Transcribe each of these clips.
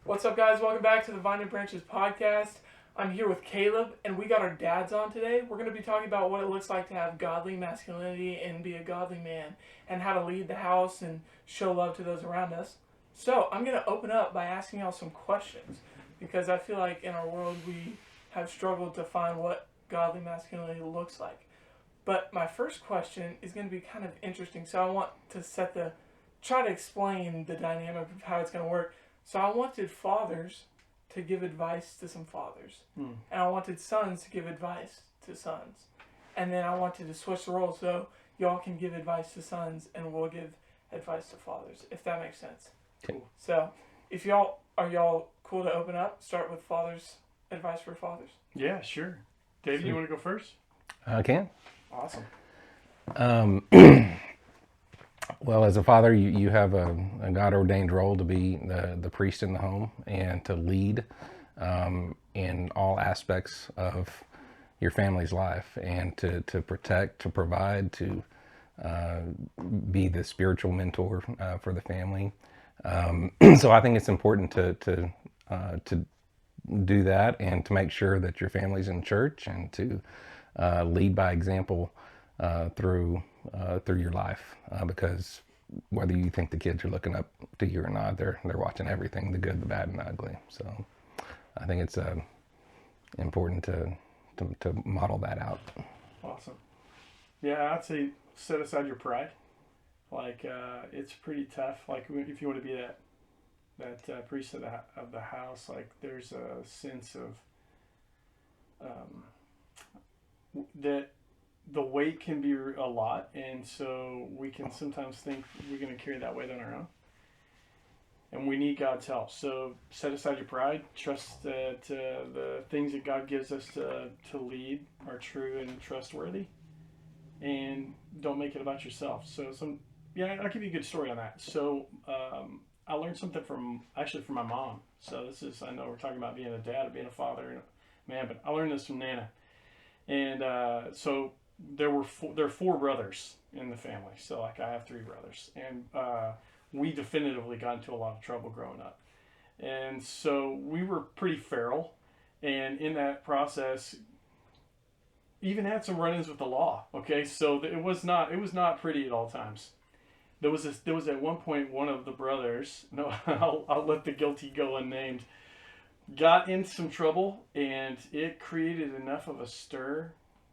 What's up, guys? Welcome back to the Vine and Branches podcast. I'm here with Caleb, and we got our dads on today. We're going to be talking about what it looks like to have godly masculinity and be a godly man, and how to lead the house and show love to those around us. So, I'm going to open up by asking y'all some questions, because I feel like in our world we have struggled to find what godly masculinity looks like. But my first question is going to be kind of interesting, so I want to try to explain the dynamic of how it's going to work. So I wanted fathers to give advice to some fathers. And I wanted sons to give advice to sons. And then I wanted to switch the roles so y'all can give advice to sons and we'll give advice to fathers, if that makes sense. Cool. So if y'all cool to open up? Start with fathers, advice for fathers. Yeah, sure. David, you want to go first? I can. Awesome. Well, as a father, you have a God-ordained role to be the priest in the home and to lead in all aspects of your family's life and to protect, to provide, to be the spiritual mentor for the family. So I think it's important to do that and to make sure that your family's in church and to lead by example through your life, because whether you think the kids are looking up to you or not, they're watching everything, the good, the bad, and the ugly. So I think it's important to model that out. Awesome. Yeah, I'd say set aside your pride. Like it's pretty tough. Like if you want to be that priest of the house, like there's a sense of that the weight can be a lot, and so we can sometimes think we're going to carry that weight on our own, and we need God's help. So set aside your pride, trust that the things that God gives us to lead are true and trustworthy, and don't make it about yourself. So I'll give you a good story on that. So I learned something from my mom. So I know we're talking about being a dad, being a father, and a man, but I learned this from Nana. And so there are four brothers in the family. So like I have three brothers, and we definitively got into a lot of trouble growing up. And so we were pretty feral, and in that process, even had some run-ins with the law. Okay, so it was not pretty at all times. There was at one point one of the brothers. No, I'll let the guilty go unnamed. Got in some trouble, and it created enough of a stir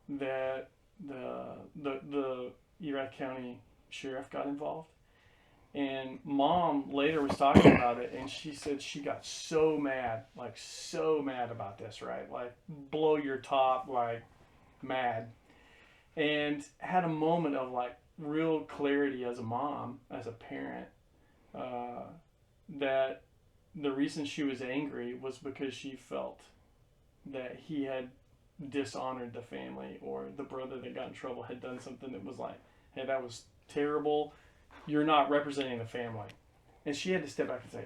that the Erath County sheriff got involved. And Mom later was talking about it, and she said she got so mad about this, right? Like blow your top, like mad, and had a moment of like real clarity as a mom, as a parent, that the reason she was angry was because she felt that he had dishonored the family, or the brother that got in trouble had done something that was like, hey, that was terrible. You're not representing the family. And she had to step back and say,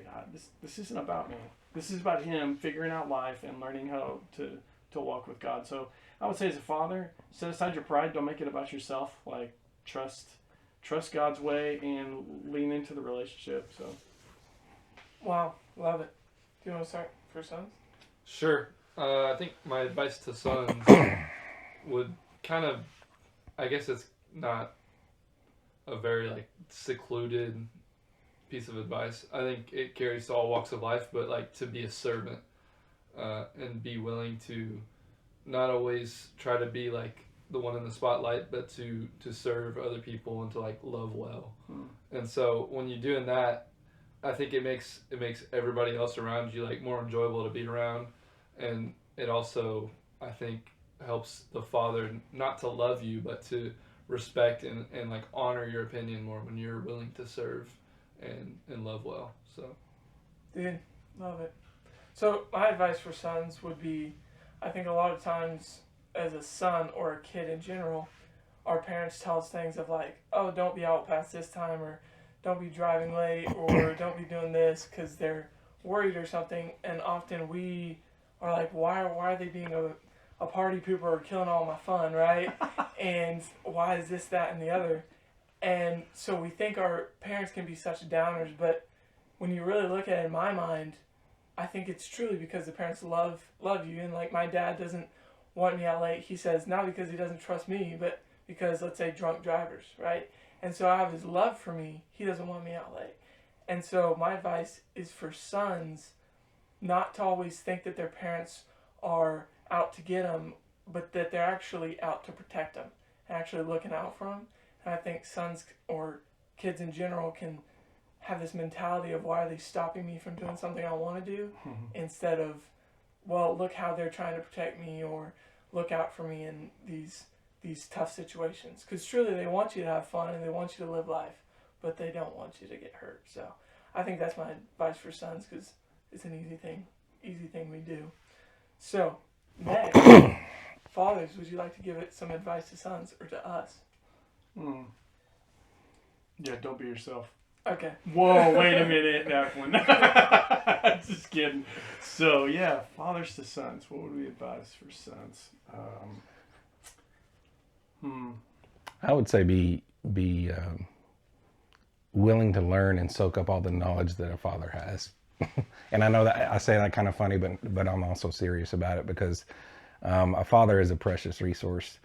this isn't about me. This is about him figuring out life and learning how to walk with God. So I would say as a father, set aside your pride. Don't make it about yourself. Like trust God's way and lean into the relationship. So. Wow, love it. Do you want to start for sons? Sure. I think my advice to sons would kind of, I guess it's not a very like secluded piece of advice. I think it carries to all walks of life, but like to be a servant and be willing to not always try to be like the one in the spotlight, but to serve other people and to like love well. And so when you're doing that, I think it makes everybody else around you like more enjoyable to be around, and it also I think helps the father not to love you but to respect and like honor your opinion more when you're willing to serve and love well. So Dude, love it. So my advice for sons would be, I think a lot of times as a son or a kid in general, our parents tell us things of like, oh, don't be out past this time, or don't be driving late, or don't be doing this because they're worried or something. And often we are like, why are they being a party pooper or killing all my fun, right? And why is this, that, and the other? And so we think our parents can be such downers, but when you really look at it, in my mind, I think it's truly because the parents love you, and like my dad doesn't want me out late. He says not because he doesn't trust me, but because, let's say, drunk drivers, right? And so I have his love for me. He doesn't want me out late. And so my advice is for sons not to always think that their parents are out to get them, but that they're actually out to protect them and actually looking out for them. And I think sons or kids in general can have this mentality of, why are they stopping me from doing something I want to do, instead of, well, look how they're trying to protect me or look out for me in these tough situations. Because truly they want you to have fun and they want you to live life, but they don't want you to get hurt. So I think that's my advice for sons, because it's an easy thing we do. So next, fathers, would you like to give it some advice to sons or to us? Yeah, don't be yourself. Okay. Whoa, wait a minute, that one. Just kidding. So yeah, fathers to sons. What would we advise for sons? I would say be willing to learn and soak up all the knowledge that a father has. And I know that I say that kind of funny, but I'm also serious about it, because a father is a precious resource.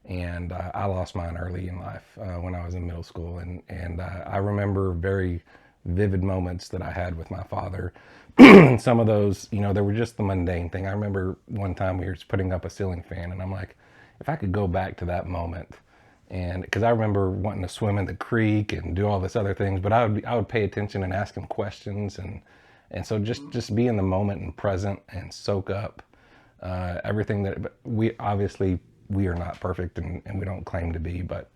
And I lost mine early in life when I was in middle school. And I remember very vivid moments that I had with my father. Some of those, they were just the mundane thing. I remember one time we were putting up a ceiling fan, and I'm like, if I could go back to that moment, and because I remember wanting to swim in the creek and do all this other things, but I would pay attention and ask him questions. And so just be in the moment and present and soak up everything that we are not perfect, and we don't claim to be, but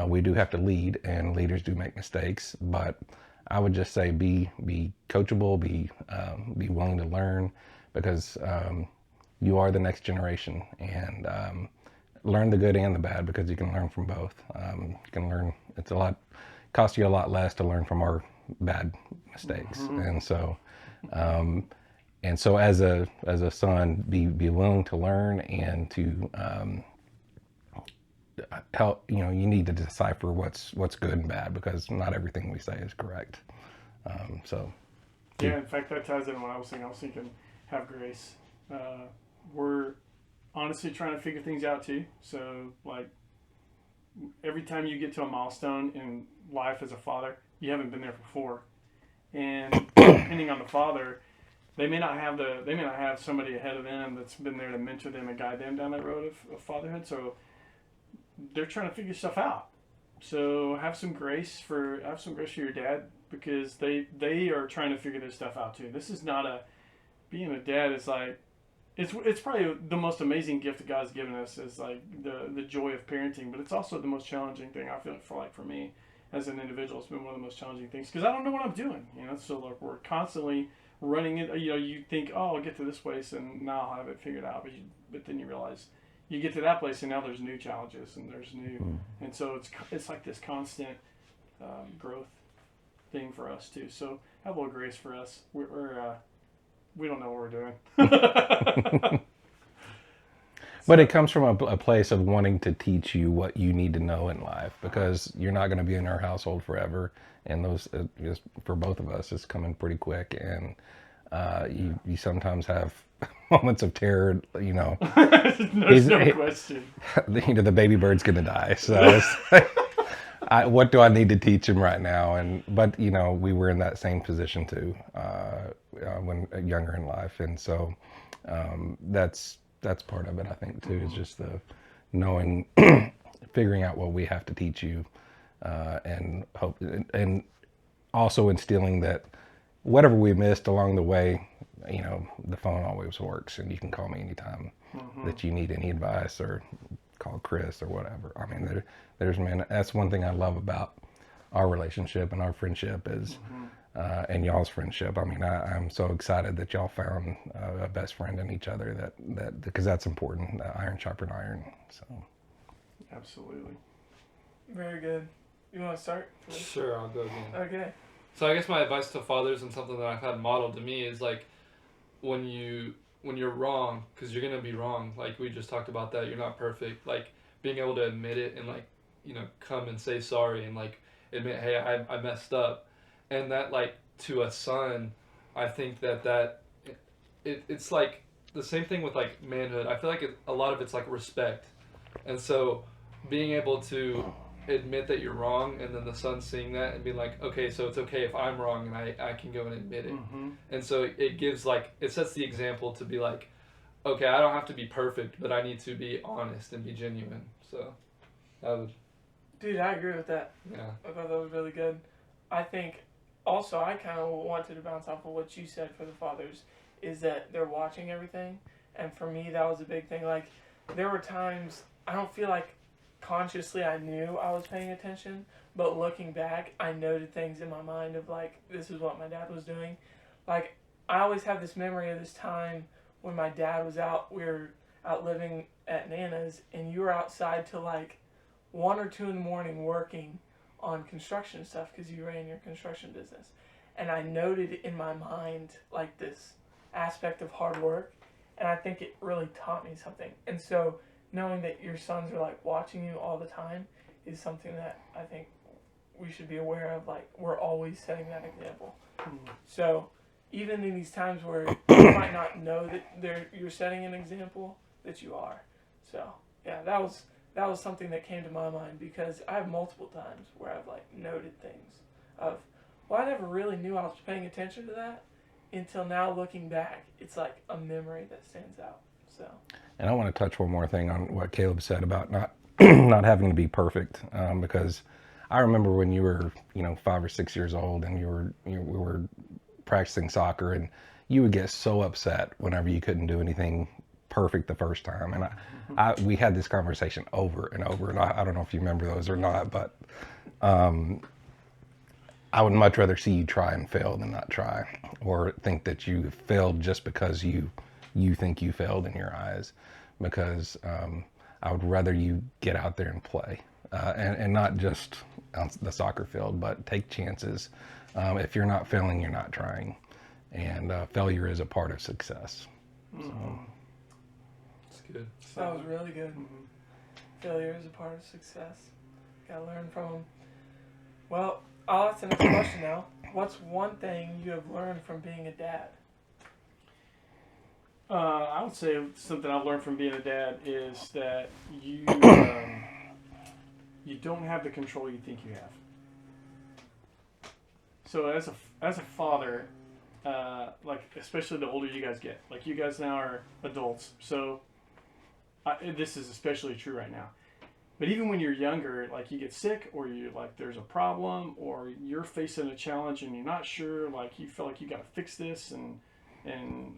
we do have to lead, and leaders do make mistakes. But I would just say be coachable, be willing to learn, because you are the next generation, and learn the good and the bad, because you can learn from both. You can learn. Costs you a lot less to learn from our bad mistakes, and so. And so as a son, be willing to learn and to help. You need to decipher what's good and bad, because not everything we say is correct. Yeah, in fact, that ties in what I was thinking. I was thinking, have grace. We're honestly trying to figure things out too. So like, every time you get to a milestone in life as a father, you haven't been there before, and depending on the father, they may not have somebody ahead of them that's been there to mentor them and guide them down that road of fatherhood. So they're trying to figure stuff out. So have some grace for your dad, because they are trying to figure this stuff out too. This is not being a dad is like, it's probably the most amazing gift that God's given us, is like the joy of parenting, but it's also the most challenging thing. I feel like for me as an individual, it's been one of the most challenging things, because I don't know what I'm doing. So like, we're constantly running it. You think, oh, I'll get to this place and now I'll have it figured out, but then you realize you get to that place and now there's new challenges and there's new, and so it's like this constant growth thing for us too. So have a little grace for us. We don't know what we're doing. But it comes from a place of wanting to teach you what you need to know in life, because you're not going to be in our household forever, and those just for both of us is coming pretty quick, and you sometimes have moments of terror. There's no question. The baby bird's going to die, so it's what do I need to teach him right now? But we were in that same position too when younger in life, and so that's part of it, I think, too, is just the knowing, figuring out what we have to teach you, and hope, and also instilling that whatever we missed along the way, the phone always works, and you can call me anytime that you need any advice, or call Chris or whatever. I mean, that's one thing I love about our relationship and our friendship is, and y'all's friendship. I mean, I'm so excited that y'all found a best friend in each other, that because that's important. Iron sharpened iron. So, absolutely. Very good. You want to start? Sure, I'll go again. Okay. So I guess my advice to fathers, and something that I've had modeled to me, is like, when you're wrong, because you're gonna be wrong. Like we just talked about that. You're not perfect. Like being able to admit it and like come and say sorry and like admit, hey, I messed up. And that, like, to a son, I think that it's like the same thing with like manhood. I feel like a lot of it's like respect, and so being able to admit that you're wrong, and then the son seeing that and being like, okay, so it's okay if I'm wrong, and I can go and admit it. Mm-hmm. And so it gives like, it sets the example to be like, okay, I don't have to be perfect, but I need to be honest and be genuine. So that would, Dude, I agree with that. yeah. I thought that was really good. I think also I kind of wanted to bounce off of what you said for the fathers is that they're watching everything. And for me, that was a big thing. Like, there were times I don't feel like consciously I knew I was paying attention, but looking back, I noted things in my mind of like, this is what my dad was doing. Like, I always have this memory of this time when my dad was out, we were out living at Nana's, and you were outside till like 1 or 2 in the morning working on construction stuff because you ran your construction business. And I noted in my mind like this aspect of hard work, and I think it really taught me something. And so knowing that your sons are like watching you all the time is something that I think we should be aware of. Like, we're always setting that example. So even in these times where you might not know that you're setting an example, that you are. So yeah, that was something that came to my mind because I have multiple times where I've like noted things of, well, I never really knew I was paying attention to that until now looking back. It's like a memory that stands out. So. And I want to touch one more thing on what Caleb said about not not having to be perfect, because I remember when you were 5 or 6 years old and we were practicing soccer, and you would get so upset whenever you couldn't do anything perfect the first time. And we had this conversation over and over, and I don't know if you remember those or not, but I would much rather see you try and fail than not try, or think that you failed just because you think you failed in your eyes, because I would rather you get out there and play, and not just on the soccer field, but take chances. If you're not failing, you're not trying, and failure is a part of success. So. That's good. That was really good. Failure is a part of success. Gotta learn from them. Well, I'll ask the next question now. What's one thing you have learned from being a dad? I would say something I've learned from being a dad is that you you don't have the control you think you have. So as a father, like especially the older you guys get, like you guys now are adults, so this is especially true right now. But even when you're younger, like you get sick, or you like there's a problem, or you're facing a challenge and you're not sure, like you feel like you got to fix this, and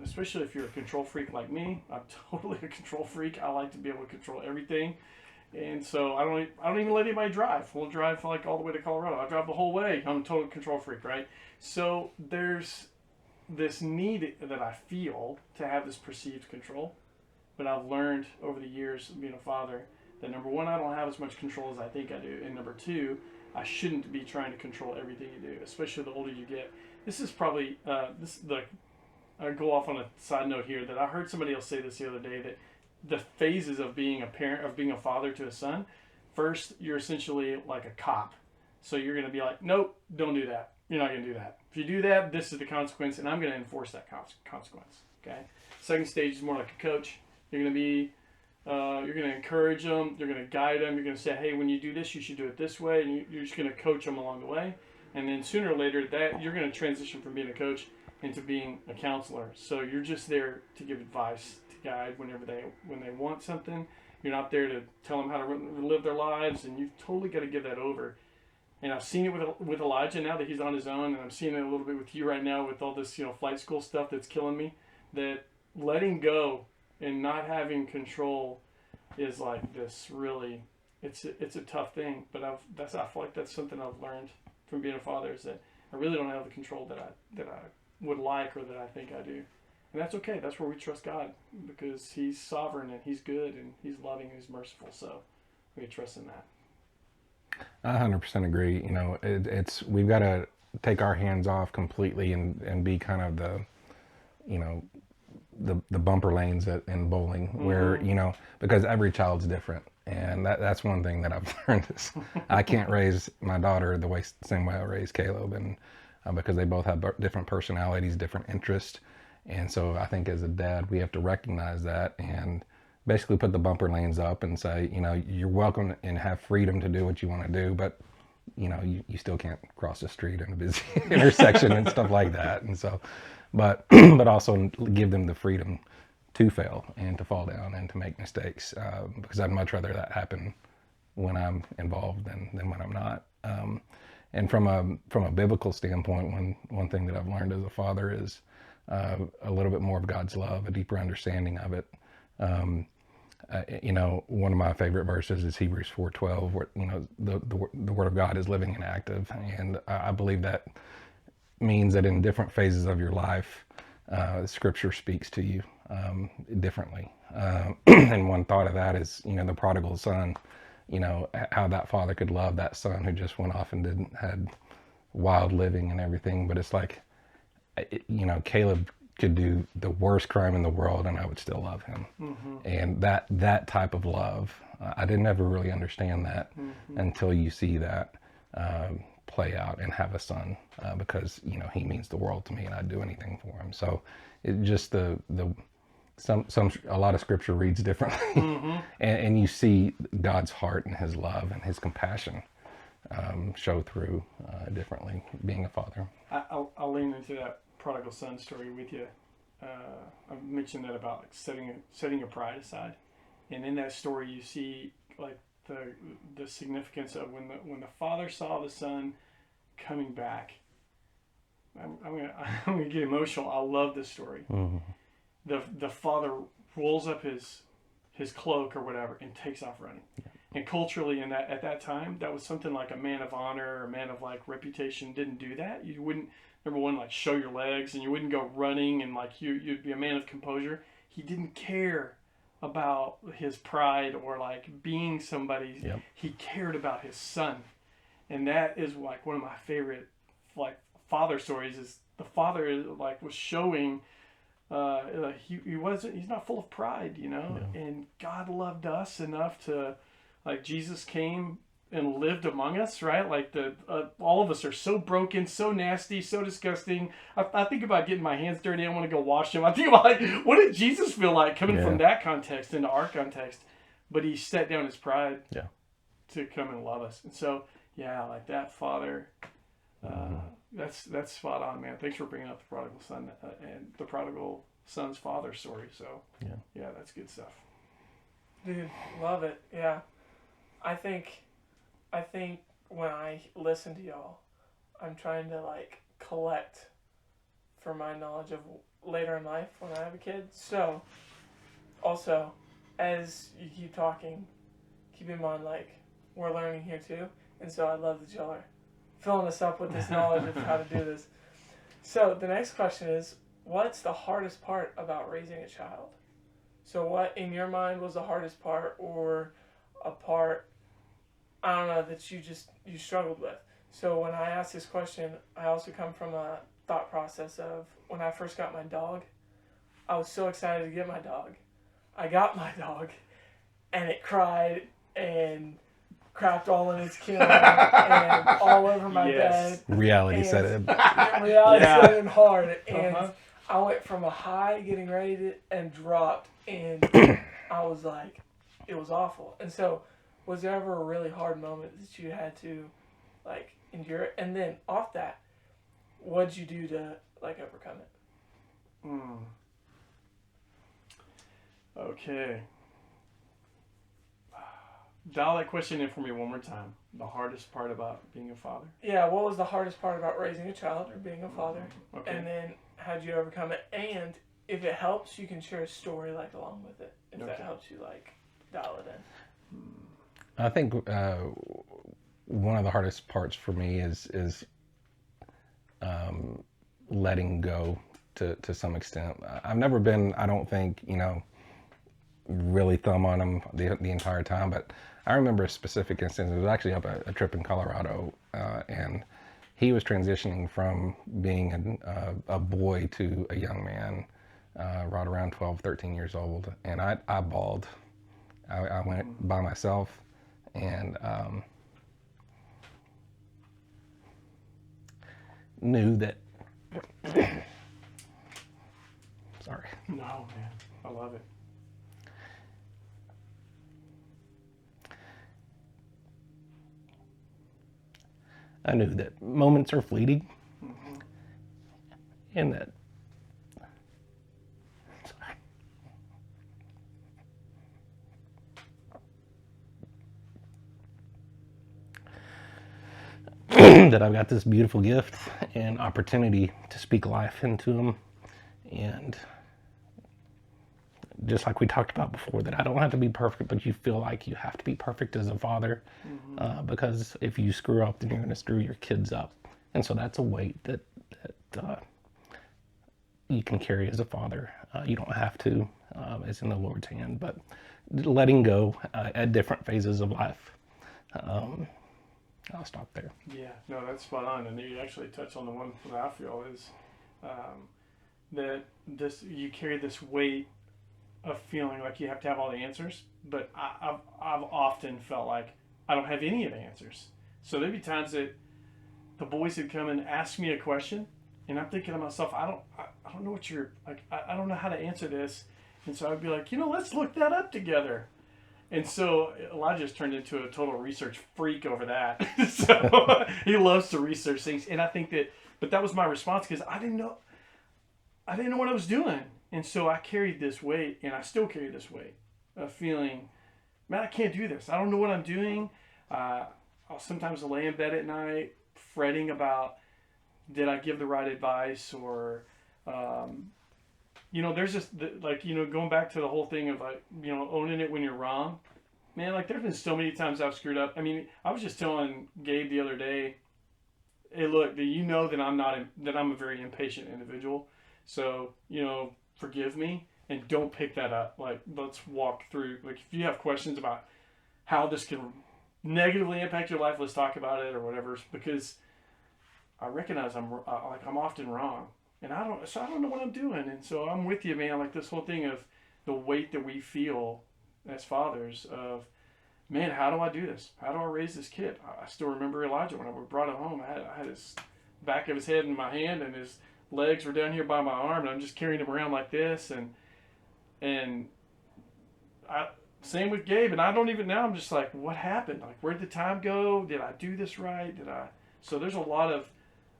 especially if you're a control freak like me, I'm totally a control freak. I like to be able to control everything. And so I don't even let anybody drive. We'll drive like all the way to Colorado. I'll drive the whole way. I'm a total control freak, right? So there's this need that I feel to have this perceived control. But I've learned over the years of being a father that number one, I don't have as much control as I think I do. And number two, I shouldn't be trying to control everything you do, especially the older you get. This is probably, I go off on a side note here that I heard somebody else say this the other day, that the phases of being a parent, of being a father to a son, first, you're essentially like a cop. So you're going to be like, nope, don't do that. You're not going to do that. If you do that, this is the consequence, and I'm going to enforce that consequence. Okay. Second stage is more like a coach. You're going to be, you're going to encourage them. You're going to guide them. You're going to say, hey, when you do this, you should do it this way. And you're just going to coach them along the way. And then sooner or later, that you're going to transition from being a coach into being a counselor. So you're just there to give advice, to guide when they want something. You're not there to tell them how to live their lives, and you've totally got to give that over. And I've seen it with Elijah now that he's on his own, and I'm seeing it a little bit with you right now with all this flight school stuff that's killing me. That letting go and not having control is like this really, it's a tough thing. But I feel like that's something I've learned from being a father, is that I really don't have the control that I would like, or that I think I do. And that's okay. That's where we trust God, because he's sovereign and he's good and he's loving and he's merciful. So we trust in that. I 100% agree. It's we've got to take our hands off completely and be kind of the bumper lanes in bowling, where because every child's different, and that's one thing that I've learned is I can't raise my daughter the same way I raised Caleb, and because they both have different personalities, different interests, And so I think as a dad, we have to recognize that and basically put the bumper lanes up and say, you're welcome and have freedom to do what you want to do, but you still can't cross the street in a busy intersection and stuff like that. And so, but also give them the freedom to fail and to fall down and to make mistakes, because I'd much rather that happen when I'm involved than when I'm not. And from a biblical standpoint, one thing that I've learned as a father is a little bit more of God's love, a deeper understanding of it. One of my favorite verses is Hebrews 4:12, where the Word of God is living and active, and I believe that means that in different phases of your life, Scripture speaks to you differently. And one thought of that is, the prodigal son. How that father could love that son who just went off and had wild living and everything, but it's like, Caleb could do the worst crime in the world and I would still love him. Mm-hmm. And that type of love, I didn't ever really understand that until you see that play out and have a son, because he means the world to me and I'd do anything for him. So it just a lot of scripture reads differently, and you see God's heart and his love and his compassion show through differently being a father. I'll lean into that prodigal son story with you. I mentioned that about setting your pride aside, and in that story you see like the significance of when the father saw the son coming back. I'm gonna get emotional. I love this story. Mm-hmm. The father rolls up his cloak or whatever and takes off running. Yeah. And culturally, at that time, that was something like a man of honor or a man of like reputation didn't do that. You wouldn't, number one, like show your legs, and you wouldn't go running, and like you'd be a man of composure. He didn't care about his pride or like being somebody. Yep. He cared about his son, and that is like one of my favorite like father stories. Is the father like was showing. He's not full of pride, Yeah. And God loved us enough to, like, Jesus came and lived among us, right? Like all of us are so broken, so nasty, so disgusting. I think about getting my hands dirty. I want to go wash them. I think about like, what did Jesus feel like coming from that context into our context? But he set down his pride to come and love us. And so, like that father, that's spot on, man. Thanks for bringing up the prodigal son and the prodigal son's father story. So, that's good stuff. Dude, love it. Yeah. I think when I listen to y'all, I'm trying to like collect for my knowledge of later in life when I have a kid. So, also, as you keep talking, keep in mind like we're learning here too, and so I love that y'all are filling us up with this knowledge of how to do this. So the next question is, what's the hardest part about raising a child? So what in your mind was the hardest part, or a part, I don't know, that you struggled with? So when I ask this question, I also come from a thought process of when I first got my dog, I was so excited to get my dog. I got my dog and it cried and crapped all in its kennel and all over my bed. Reality set in. Reality set in hard. And I went from a high getting ready to and dropped, and I was like, it was awful. And so, was there ever a really hard moment that you had to like endure it? And then off that, what'd you do to like overcome it? Okay. Dial that question in for me one more time. The hardest part about being a father? Yeah, what was the hardest part about raising a child or being a father? Okay. And then how'd you overcome it? And if it helps, you can share a story like along with it. If that helps you like dial it in. I think one of the hardest parts for me is letting go to some extent. I've never been, I don't think, really thumb on him the entire time, but I remember a specific instance. It was actually up a trip in Colorado, and he was transitioning from being a boy to a young man, right around 12, 13 years old, and I bawled. I went by myself, and knew that Sorry. No, man. I love it. I knew that moments are fleeting, Mm-hmm. and that that I've got this beautiful gift and opportunity to speak life into them, and just like we talked about before, that I don't have to be perfect, but you feel like you have to be perfect as a father, because if you screw up, then you're going to screw your kids up, and so that's a weight that you can carry as a father. You don't have to, it's in the Lord's hand, but letting go at different phases of life. I'll stop there. Yeah, no, that's spot on. And you actually touched on the one that I feel is that you carry this weight of feeling like you have to have all the answers. But I've often felt like I don't have any of the answers. So there'd be times that the boys would come and ask me a question, and I'm thinking to myself, I don't know what you're like. I don't know how to answer this, and so I'd be like, let's look that up together. And so Elijah's turned into a total research freak over that. So he loves to research things, and I think but that was my response because I didn't know what I was doing, and so I carried this weight, and I still carry this weight of feeling, man, I can't do this. I don't know what I'm doing. I'll sometimes lay in bed at night fretting about, did I give the right advice, or there's just going back to the whole thing of owning it when you're wrong. Man, like there's been so many times I've screwed up. I mean, I was just telling Gabe the other day, hey, look, that I'm a very impatient individual. So, forgive me and don't pick that up. Like, let's walk through. Like, if you have questions about how this can negatively impact your life, let's talk about it or whatever. Because I recognize I'm often wrong. And I don't know what I'm doing. And so I'm with you, man. Like this whole thing of the weight that we feel as fathers of, man, how do I do this? How do I raise this kid? I still remember Elijah when I brought him home. I had his back of his head in my hand and his legs were down here by my arm, and I'm just carrying him around like this. And same with Gabe. And I don't even now. I'm just like, what happened? Like, where'd the time go? Did I do this right? So there's a lot of,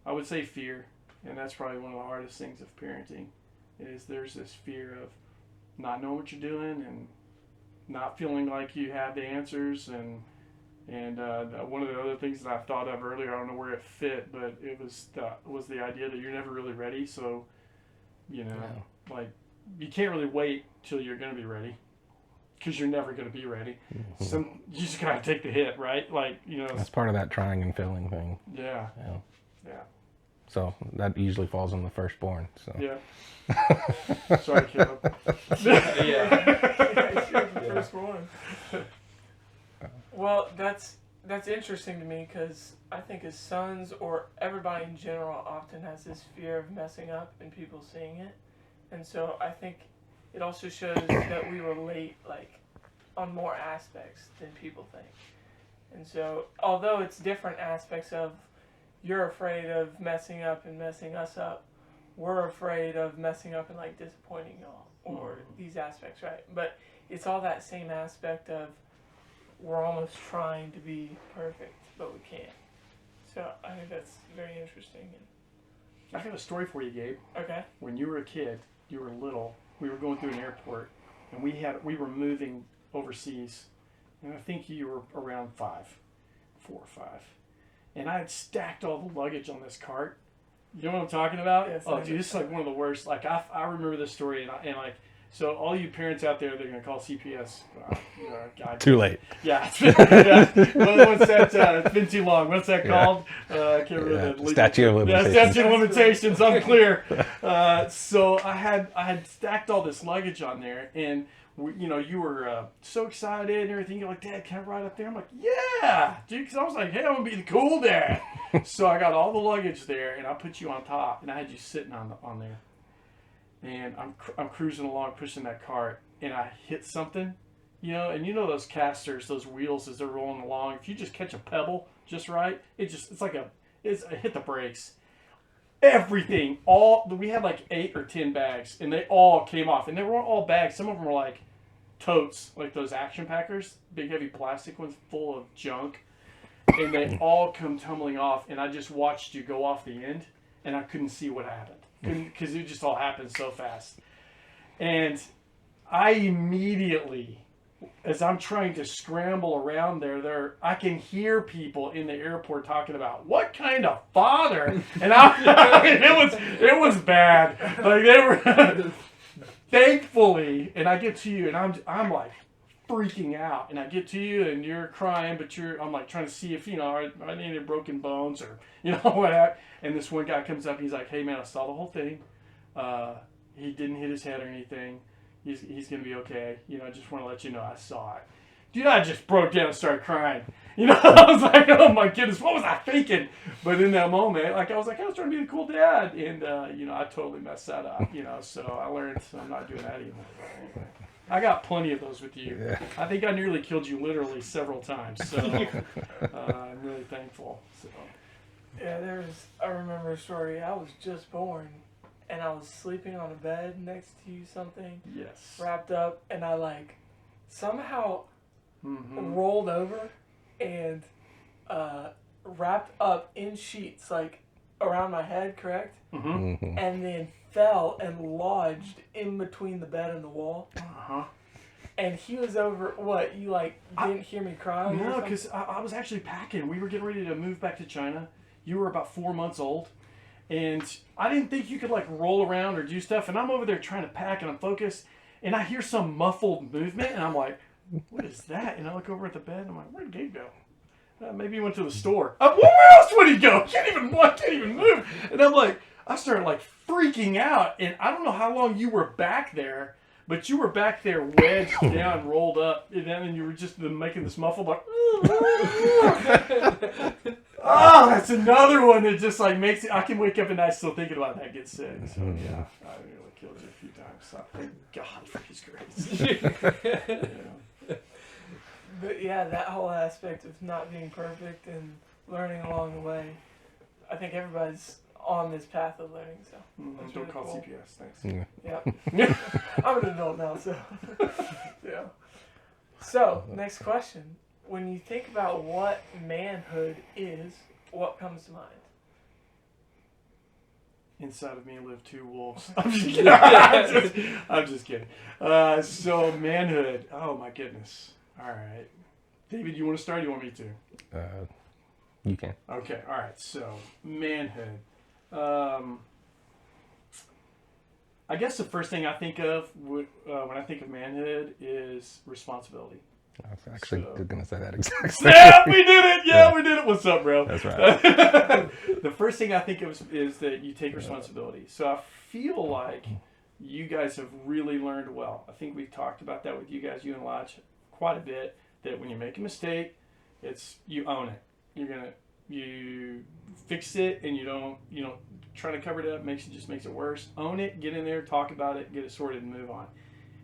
I would say, fear. And that's probably one of the hardest things of parenting is there's this fear of not knowing what you're doing and not feeling like you have the answers. And one of the other things that I thought of earlier, I don't know where it fit, but it was the idea that you're never really ready. So, like you can't really wait till you're going to be ready because you're never going to be ready. Mm-hmm. So you just got to take the hit, right? Like, That's part of that trying and failing thing. Yeah. Yeah. So that usually falls on the firstborn. So. Yeah. Sorry, Caleb. Firstborn. Well, that's interesting to me because I think as sons or everybody in general often has this fear of messing up and people seeing it, and so I think it also shows that we relate on more aspects than people think, and so although it's different aspects of. You're afraid of messing up and messing us up. We're afraid of messing up and disappointing y'all or these aspects, right? But it's all that same aspect of we're almost trying to be perfect, but we can't. So I think that's very interesting. I have a story for you, Gabe. Okay. When you were a kid, you were little, we were going through an airport, and we were moving overseas, and I think you were around 4 or 5. And I had stacked all the luggage on this cart. You know what I'm talking about? Yes, oh, dude, this is one of the worst. I remember this story, and so all you parents out there, they're gonna call CPS. Too late. Yeah. What's that? It's been too long. What's that called? I can't remember. The statute of limitations. Yeah, statute of limitations. Unclear. So I had stacked all this luggage on there, and. You were so excited and everything. You're like, Dad, can I ride up there? I'm like, yeah, dude. Because I was like, hey, I'm going to be the cool dad. So I got all the luggage there, and I put you on top, and I had you sitting on there. And I'm cruising along, pushing that cart, and I hit something, and those casters, those wheels as they're rolling along. If you just catch a pebble just right, I hit the brakes. everything. We had like 8 or 10 bags, and they all came off. And they weren't all bags. Some of them were like totes, like those action packers, big heavy plastic ones full of junk. And they all come tumbling off, and I just watched you go off the end, and I couldn't see what happened. Because it just all happened so fast. And I immediately, as I'm trying to scramble around there, I can hear people in the airport talking about what kind of father, and I mean, it was bad. Like they were, thankfully, and I get to you, and I'm like freaking out, and I get to you, and you're crying, but I'm like trying to see if are any broken bones or what. And this one guy comes up, he's like, "Hey man, I saw the whole thing. He didn't hit his head or anything. He's gonna be okay. I just want to let you know I saw it." Dude, I just broke down and started crying. I was like, "Oh my goodness, what was I thinking?" But in that moment, I was trying to be the cool dad, and I totally messed that up. So I learned I'm not doing that anymore. Anyway, I got plenty of those with you. Yeah. I think I nearly killed you literally several times. So I'm really thankful. So. Yeah, I remember a story. I was just born, and I was sleeping on a bed next to you, something. Yes. Wrapped up, and I somehow rolled over and wrapped up in sheets around my head, correct? Mm-hmm. And then fell and lodged in between the bed and the wall. Uh-huh. And he was over. What, you didn't hear me crying? No, because I was actually packing. We were getting ready to move back to China. You were about 4 months old, and I didn't think you could roll around or do stuff. And I'm over there trying to pack, and I'm focused, and I hear some muffled movement, and I'm like, "What is that?" And I look over at the bed, and I'm like, "Where'd Gabe go?" Maybe he went to the store. Where else would he go? Can't even move. And I started freaking out, and I don't know how long you were back there. But you were back there wedged down, rolled up, and then you were just making this muffled oh, that's another one that just makes it. I can wake up at night still thinking about that, get sick. So yeah, I nearly killed you a few times. So thank God for His grace. But yeah, that whole aspect of not being perfect and learning along the way, I think everybody's on this path of learning. So don't really call cool. CPS. Thanks. Yeah. I'm an adult now, so yeah. So next question: when you think about what manhood is, what comes to mind? Inside of me live 2 wolves. I'm just kidding. I'm just kidding. So manhood. Oh my goodness. All right, David, you want to start? Or you want me to? You can. Okay. All right. So manhood. I guess the first thing I think of when I think of manhood is responsibility. I was actually going to say that exactly. Yeah, we did it. Yeah, we did it. What's up, bro? That's right. The first thing I think of is that you take responsibility. So I feel like you guys have really learned well. I think we've talked about that with you guys, you and Lodge, quite a bit. That when you make a mistake, you own it. You fix it, and you don't try to cover it up. Just makes it worse. Own it. Get in there. Talk about it. Get it sorted, and move on.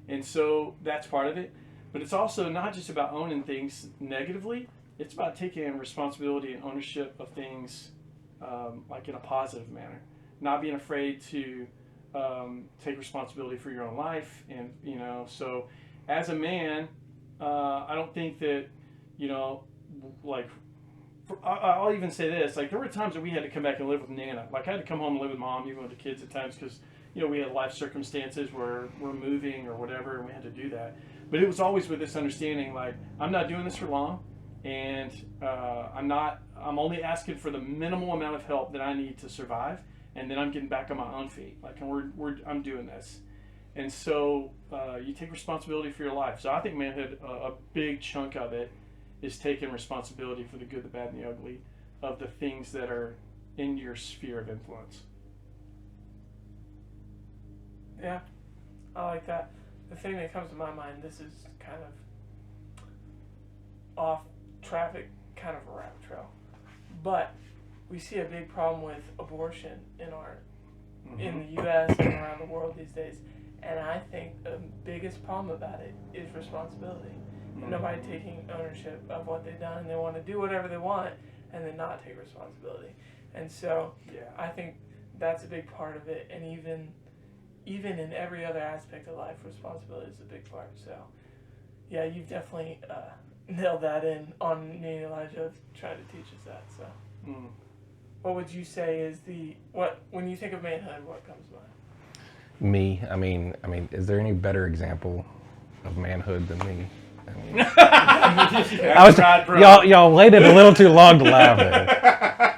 And so that's part of it. But it's also not just about owning things negatively. It's about taking responsibility and ownership of things in a positive manner. Not being afraid to take responsibility for your own life. And, so as a man, I don't think that, I'll even say this. There were times that we had to come back and live with Nana. I had to come home and live with Mom, even with the kids at times, because, we had life circumstances where we're moving or whatever, and we had to do that. But it was always with this understanding, I'm not doing this for long, and I'm only asking for the minimal amount of help that I need to survive, and then I'm getting back on my own feet. I'm doing this. And so you take responsibility for your life. So I think manhood, a big chunk of it, is taking responsibility for the good, the bad, and the ugly of the things that are in your sphere of influence. Yeah, I like that. The thing that comes to my mind, this is kind of off traffic, kind of a rabbit trail, but we see a big problem with abortion in the U.S. and around the world these days, and I think the biggest problem about it is responsibility. And nobody taking ownership of what they've done, and they want to do whatever they want and then not take responsibility. And so I think that's a big part of it, and even in every other aspect of life, responsibility is a big part. So, yeah, you've definitely nailed that in on me and Elijah trying to teach us that. So, what would you say is when you think of manhood, what comes to mind? Me, I mean, is there any better example of manhood than me? I mean, I was right, bro. y'all waited a little too long to laugh there.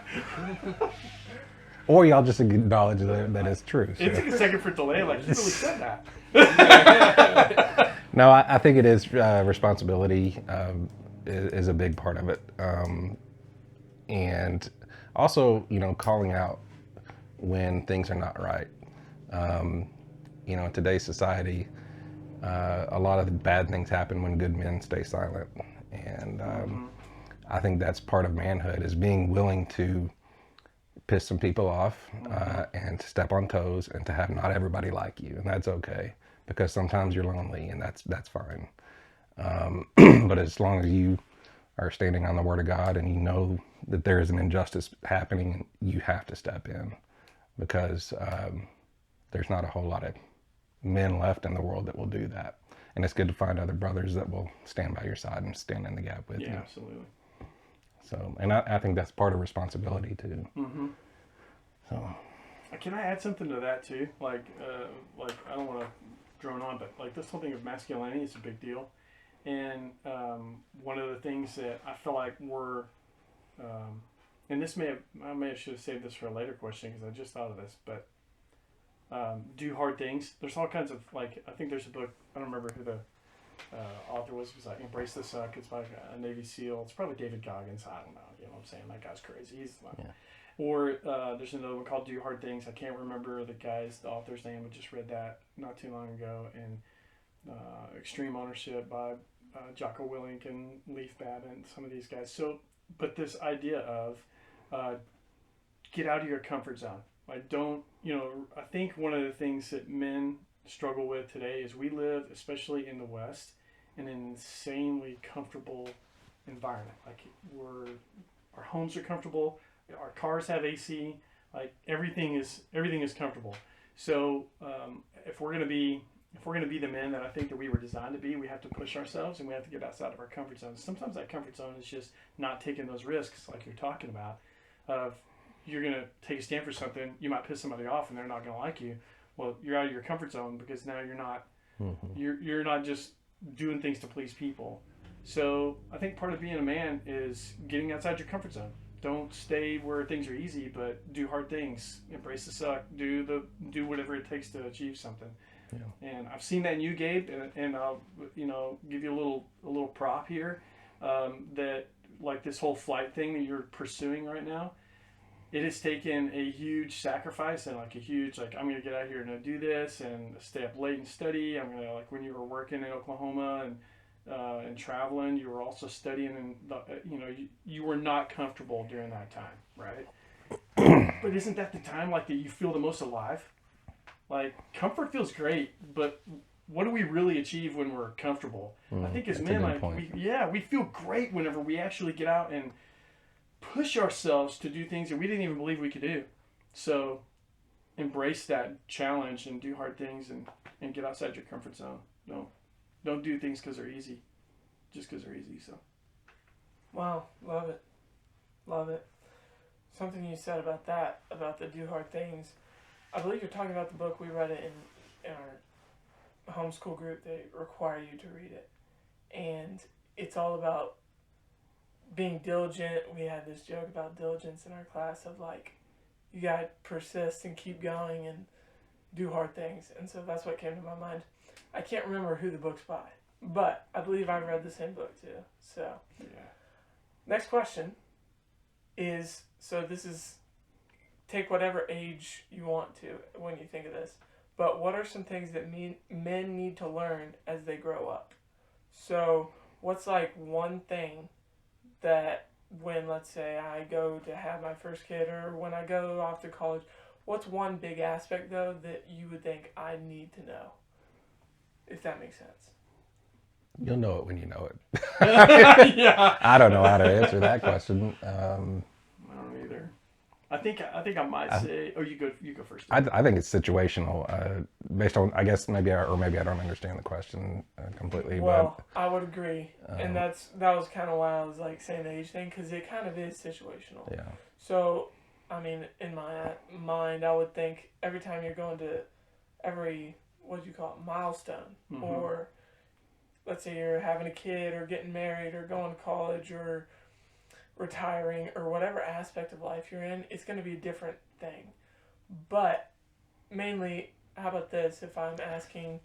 Or y'all just acknowledge that it's true. So. It took a second for it to lay, like, you really said that. No, I think it is responsibility is a big part of it. And also, calling out when things are not right. In today's society, a lot of the bad things happen when good men stay silent. And I think that's part of manhood, is being willing to piss some people off and to step on toes and to have not everybody like you. And that's okay, because sometimes you're lonely, and that's fine. But as long as you are standing on the Word of God and you know that there is an injustice happening, you have to step in, because there's not a whole lot of men left in the world that will do that. And it's good to find other brothers that will stand by your side and stand in the gap with you. Yeah, absolutely. So, and I think that's part of responsibility too. Mm-hmm. So, can I add something to that too? Like I don't want to drone on, but like this whole thing of masculinity is a big deal. And one of the things that I feel like and I may have should have saved this for a later question because I just thought of this, but do hard things. There's all kinds of, like, I think there's a book, I don't remember who the author was. It was like Embrace the Suck. It's by a Navy SEAL. It's probably David Goggins. I don't know. You know what I'm saying? That guy's crazy. He's like, yeah. Or there's another one called Do Hard Things. I can't remember the author's name. I just read that not too long ago. And Extreme Ownership by Jocko Willink and Leif Babin, some of these guys. So, but this idea of get out of your comfort zone. Like, don't, I think one of the things that men struggle with today is we live, especially in the West, in an insanely comfortable environment. Like, our homes are comfortable, our cars have AC, like everything is comfortable. So if we're gonna be the men that I think that we were designed to be, we have to push ourselves and we have to get outside of our comfort zone. Sometimes that comfort zone is just not taking those risks, like you're talking about. Of you're gonna take a stand for something, you might piss somebody off and they're not gonna like you. Well, you're out of your comfort zone because now you're not you're not just doing things to please people. So I think part of being a man is getting outside your comfort zone. Don't stay where things are easy, but do hard things. Embrace the suck. Do whatever it takes to achieve something. Yeah. And I've seen that in you, Gabe, and I'll give you a little prop here. That, like, this whole flight thing that you're pursuing right now, it has taken a huge sacrifice and like a huge, like, I'm going to get out here and do this and stay up late and study. I'm going to, like, when you were working in Oklahoma and traveling, you were also studying, and you were not comfortable during that time, right? But isn't that the time, like, that you feel the most alive? Like, comfort feels great, but what do we really achieve when we're comfortable? I think as men, like, we feel great whenever we actually get out and push ourselves to do things that we didn't even believe we could do. So embrace that challenge and do hard things and get outside your comfort zone. Don't do things because they're easy, just because they're easy. So, wow, love it. Something you said about the do hard things. I believe you're talking about the book. We read it in our homeschool group. They require you to read it, and it's all about being diligent. We had this joke about diligence in our class of, like, you gotta persist and keep going and do hard things. And so that's what came to my mind. I can't remember who the book's by, but I believe I read the same book too. So, yeah. Next question is, so this is, take whatever age you want to when you think of this, but what are some things that men need to learn as they grow up? So what's, like, one thing that when, let's say, I go to have my first kid or when I go off to college, what's one big aspect, though, that you would think I need to know? If that makes sense. You'll know it when you know it. Yeah. I don't know how to answer that question. I don't either. I think I might say. Oh, you go first. I think it's situational, based on, I guess maybe I don't understand the question completely. Well, but I would agree, and that was kind of why I was like saying the age thing, because it kind of is situational. yeah, So, I mean, in my mind, I would think every time you're going to every, what do you call it, milestone, Mm-hmm. or let's say you're having a kid or getting married or going to college or retiring or whatever aspect of life you're in, it's going to be a different thing. But mainly, how about this? If I'm asking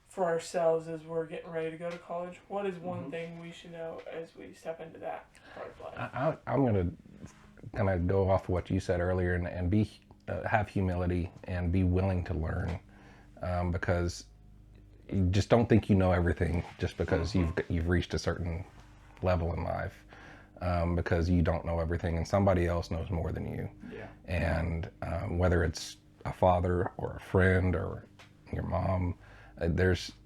for ourselves as we're getting ready to go to college, what is one thing we should know as we step into that part of life? I'm going to kind of go off what you said earlier and be have humility and be willing to learn, because you just don't think you know everything just because you've reached a certain level in life, because you don't know everything and somebody else knows more than you. Yeah. And whether it's a father or a friend or your mom,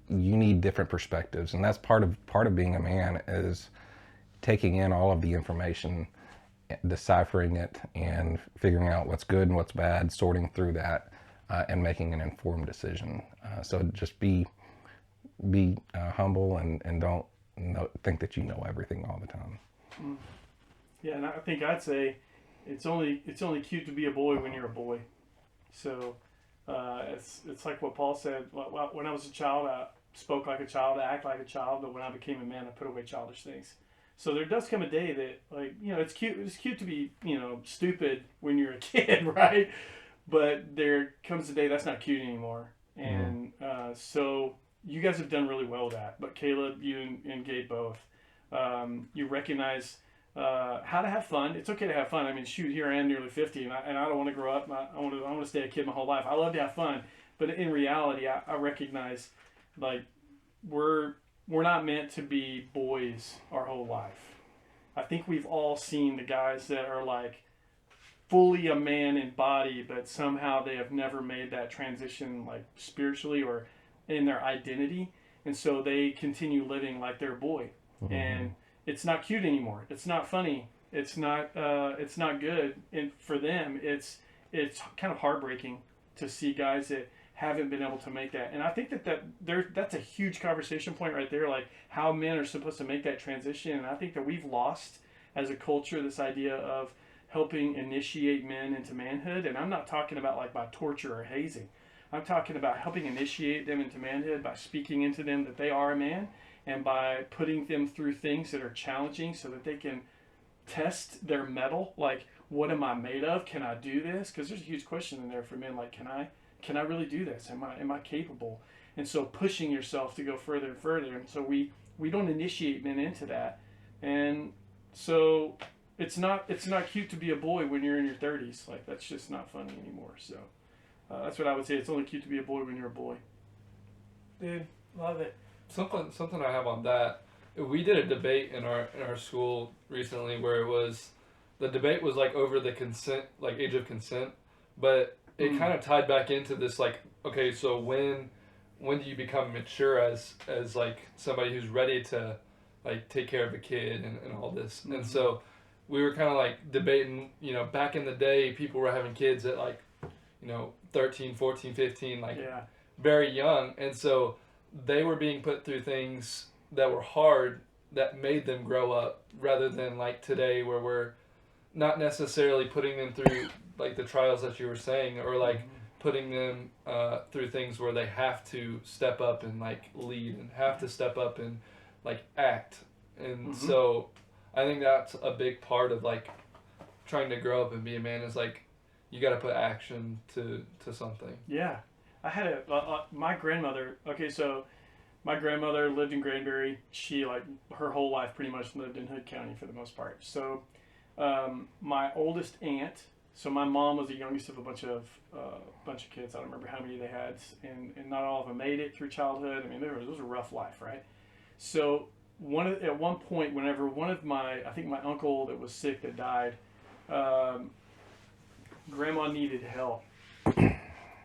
you need different perspectives, and that's part of being a man, is taking in all of the information, deciphering it, and figuring out what's good and what's bad, sorting through that, and making an informed decision. So just be humble and don't think that you know everything all the time. Yeah, and I think I'd say it's only cute to be a boy when you're a boy. So it's like what Paul said. When I was a child, I spoke like a child, I act like a child, but when I became a man, I put away childish things. So there does come a day that, like, it's cute. It's cute to be, stupid when you're a kid, right? But there comes a day that's not cute anymore. And so you guys have done really well with that. But Caleb, you and Gabe both, you recognize how to have fun. It's okay to have fun. I mean, shoot, here I am, nearly 50, and I don't want to grow up. I want to stay a kid my whole life. I love to have fun, but in reality, I recognize, like, we're not meant to be boys our whole life. I think we've all seen the guys that are like fully a man in body, but somehow they have never made that transition, like spiritually or in their identity, and so they continue living like they're a boy, and it's not cute anymore. It's not funny. It's not good, and for them, it's kind of heartbreaking to see guys that haven't been able to make that. And I think that's a huge conversation point right there, like how men are supposed to make that transition. And I think that we've lost as a culture this idea of helping initiate men into manhood. And I'm not talking about like by torture or hazing. I'm talking about helping initiate them into manhood by speaking into them that they are a man, and by putting them through things that are challenging so that they can test their mettle. Like, what am I made of? Can I do this? Because there's a huge question in there for men, like, can I really do this? Am I capable? And so pushing yourself to go further and further. And so we don't initiate men into that. And so it's not cute to be a boy when you're in your 30s. Like, that's just not funny anymore. So that's what I would say. It's only cute to be a boy when you're a boy. Dude, love it. Something I have on that. We did a debate in our school recently where the debate was like over the consent, like age of consent, but it kind of tied back into this, like, okay, so when do you become mature as like somebody who's ready to like take care of a kid and all this. And so we were kind of like debating, back in the day people were having kids at like 13, 14, 15, like very young, and so they were being put through things that were hard that made them grow up, rather than like today where we're not necessarily putting them through like the trials that you were saying, or like putting them through things where they have to step up and like lead and have to step up and like act. And so I think that's a big part of like trying to grow up and be a man, is like you got to put action to something. Yeah. I had my grandmother. Okay, so my grandmother lived in Granbury. She, like, her whole life pretty much lived in Hood County for the most part. So my oldest aunt, so my mom was the youngest of a bunch of kids. I don't remember how many they had, and not all of them made it through childhood. I mean, it was a rough life, right? So at one point, whenever one of I think my uncle that was sick that died, Grandma needed help,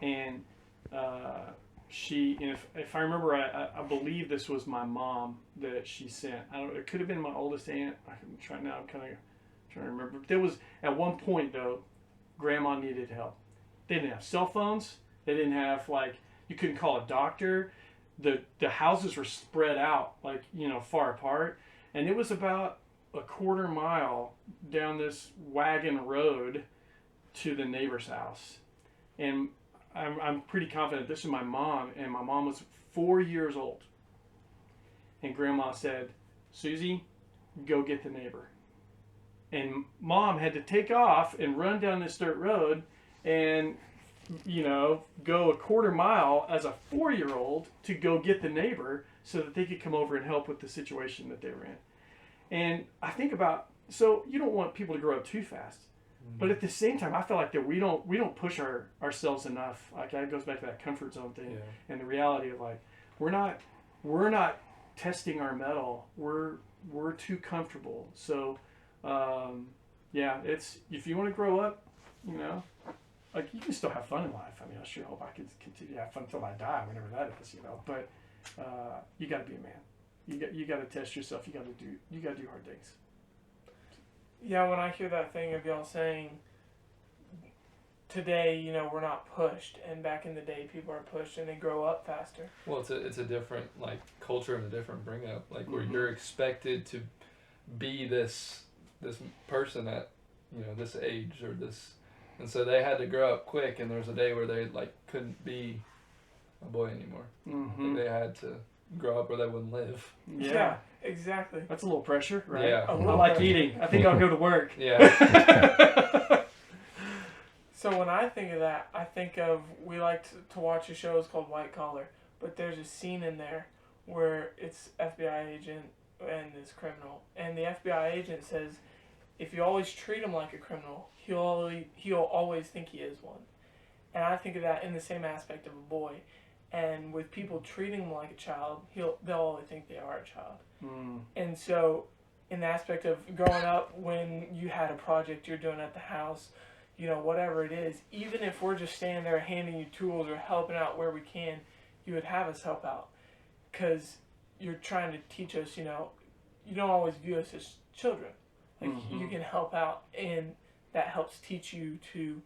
and if I remember right, I believe this was my mom that she sent. It could have been my oldest aunt. I'm kind of trying to remember. There was, at one point though, grandma needed help. They didn't have cell phones. They didn't have, like, you couldn't call a doctor. The houses were spread out, like, far apart. And it was about a quarter mile down this wagon road to the neighbor's house. And I'm pretty confident this is my mom, and my mom was 4 years old. And grandma said, Susie, go get the neighbor. And mom had to take off and run down this dirt road and, go a quarter mile as a 4-year-old to go get the neighbor so that they could come over and help with the situation that they were in. And I think about, so you don't want people to grow up too fast. But at the same time, I feel like that we don't push ourselves enough. Like, that goes back to that comfort zone thing, and the reality of, like, we're not testing our mettle. We're too comfortable. So, it's, if you want to grow up, like, you can still have fun in life. I mean, I sure hope I can continue to have fun until I die, whenever that is, But you got to be a man. You got to test yourself. You got to do hard things. Yeah, when I hear that thing of y'all saying today, we're not pushed, and back in the day, people are pushed and they grow up faster. Well, it's a different, like, culture and a different bring up, like, where you're expected to be this person at this age or this, and so they had to grow up quick, and there was a day where they, like, couldn't be a boy anymore. Like, they had to grow up or they wouldn't live. Yeah, exactly. That's a little pressure, right? Yeah. I like eating. I think I'll go to work. Yeah. So when I think of that, I think of, we like to watch a show, it's called White Collar, but there's a scene in there where it's FBI agent and this criminal, and the FBI agent says, if you always treat him like a criminal, he'll always think he is one. And I think of that in the same aspect of a boy. And with people treating him like a child, they'll always think they are a child. And so, in the aspect of growing up, when you had a project you're doing at the house, whatever it is, even if we're just standing there handing you tools or helping out where we can, you would have us help out. Because you're trying to teach us, you don't always view us as children. Like, you can help out, and that helps teach you to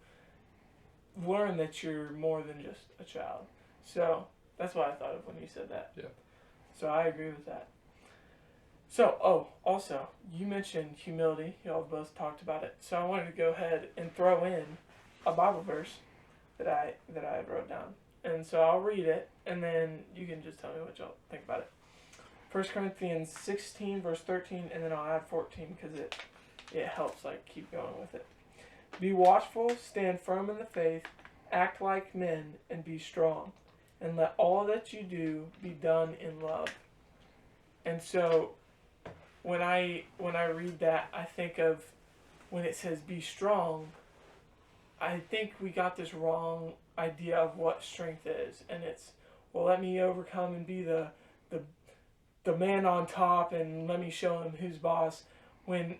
learn that you're more than just a child. So, that's what I thought of when you said that. Yeah. So, I agree with that. So, also, you mentioned humility. Y'all both talked about it. So, I wanted to go ahead and throw in a Bible verse that I wrote down. And so, I'll read it, and then you can just tell me what y'all think about it. 1 Corinthians 16, verse 13, and then I'll add 14 because it helps, like, keep going with it. Be watchful, stand firm in the faith, act like men, and be strong. And let all that you do be done in love. And so, when I read that, I think of when it says be strong, I think we got this wrong idea of what strength is. And it's, well, let me overcome and be the man on top, and let me show him who's boss. When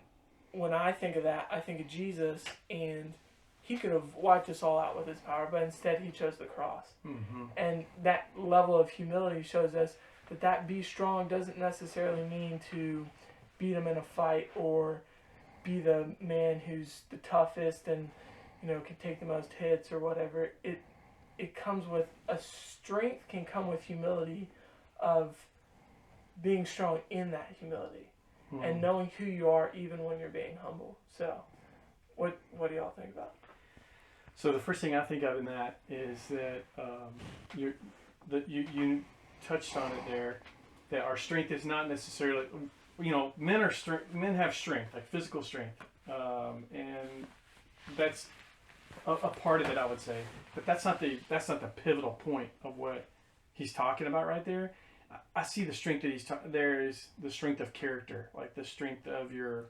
I think of that, I think of Jesus, and he could have wiped us all out with his power, but instead he chose the cross. And that level of humility shows us that be strong doesn't necessarily mean to beat him in a fight or be the man who's the toughest and can take the most hits or whatever. It comes with a strength, can come with humility of being strong in that humility and knowing who you are even when you're being humble. So what do y'all think about? So the first thing I think of in that is that you touched on it there, that our strength is not necessarily, men have strength, like physical strength, and that's a part of it, I would say. But that's not the pivotal point of what he's talking about right there. I see the strength that there is the strength of character, like the strength of your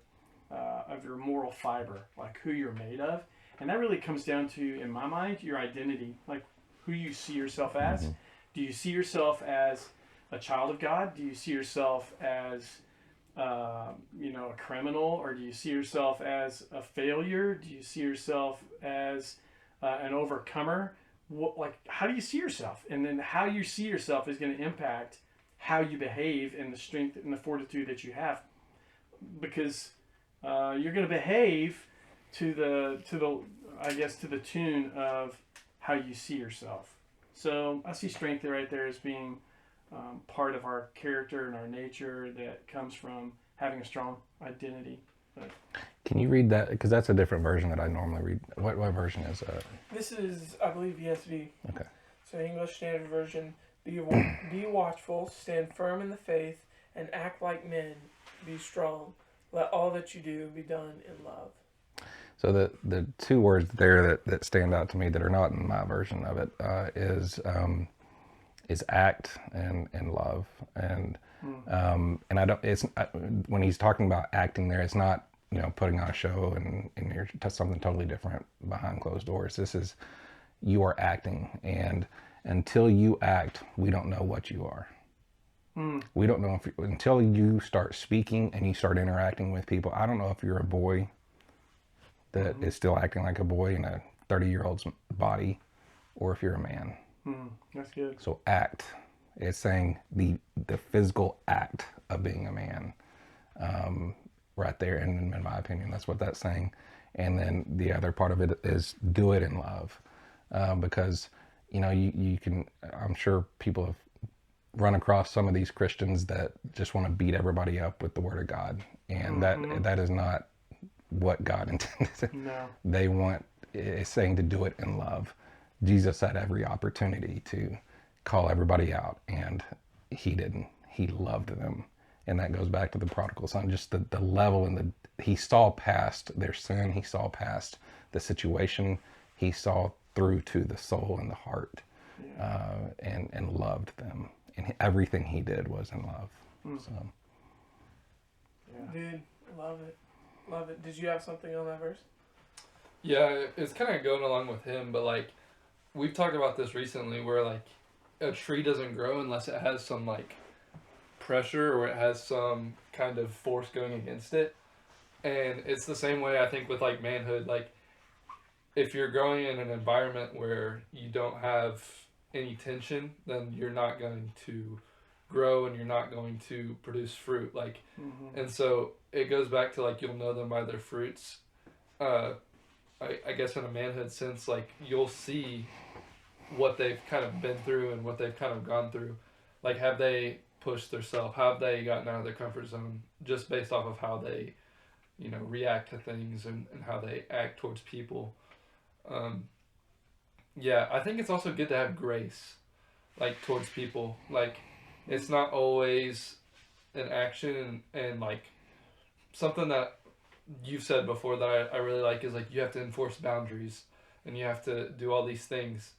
moral fiber, like who you're made of. And that really comes down to, in my mind, your identity, like who you see yourself as. Do you see yourself as a child of God? Do you see yourself as, a criminal? Or do you see yourself as a failure? Do you see yourself as an overcomer? How do you see yourself? And then how you see yourself is going to impact how you behave and the strength and the fortitude that you have. Because you're going to behave to the I guess, to the tune of how you see yourself. So I see strength right there as being part of our character and our nature that comes from having a strong identity. But Can you read that? Because that's a different version that I normally read. What version is that? This is, I believe, ESV. Okay. So English Standard Version. Be watchful, stand firm in the faith, and act like men. Be strong. Let all that you do be done in love. So the two words there that stand out to me that are not in my version of it is act and love, and I don't. When he's talking about acting there, it's not putting on a show and you're something totally different behind closed doors. This is you are acting, and until you act, we don't know what you are. We don't know until you start speaking and you start interacting with people. I don't know if you're a boy that is still acting like a boy in a 30-year-old's body, or if you're a man. That's good. So act. It's saying the physical act of being a man, right there. And in my opinion, that's what that's saying. And then the other part of it is do it in love, because you can. I'm sure people have run across some of these Christians that just want to beat everybody up with the Word of God, and that is not what God intended. No. They want, it's saying to do it in love. Jesus had every opportunity to call everybody out, and he didn't. He loved them. And that goes back to the prodigal son, just the level and he saw past their sin. He saw past the situation. He saw through to the soul and the heart, and loved them. And everything he did was in love. So. Yeah. Dude, love it. Love it. Did you have something on that verse? Yeah, it's kind of going along with him, but like we've talked about this recently, where like a tree doesn't grow unless it has some like pressure or it has some kind of force going against it. And it's the same way I think with like manhood. Like if you're growing in an environment where you don't have any tension, then you're not going to grow and you're not going to produce fruit. Like, and so it goes back to like, you'll know them by their fruits. I guess in a manhood sense, like you'll see what they've kind of been through and what they've kind of gone through. Like, have they pushed themselves? Have they gotten out of their comfort zone just based off of how they, react to things and how they act towards people? Yeah, I think it's also good to have grace, like, towards people. Like, it's not always an action and like, something that you've said before that I really like is, like, you have to enforce boundaries and you have to do all these things.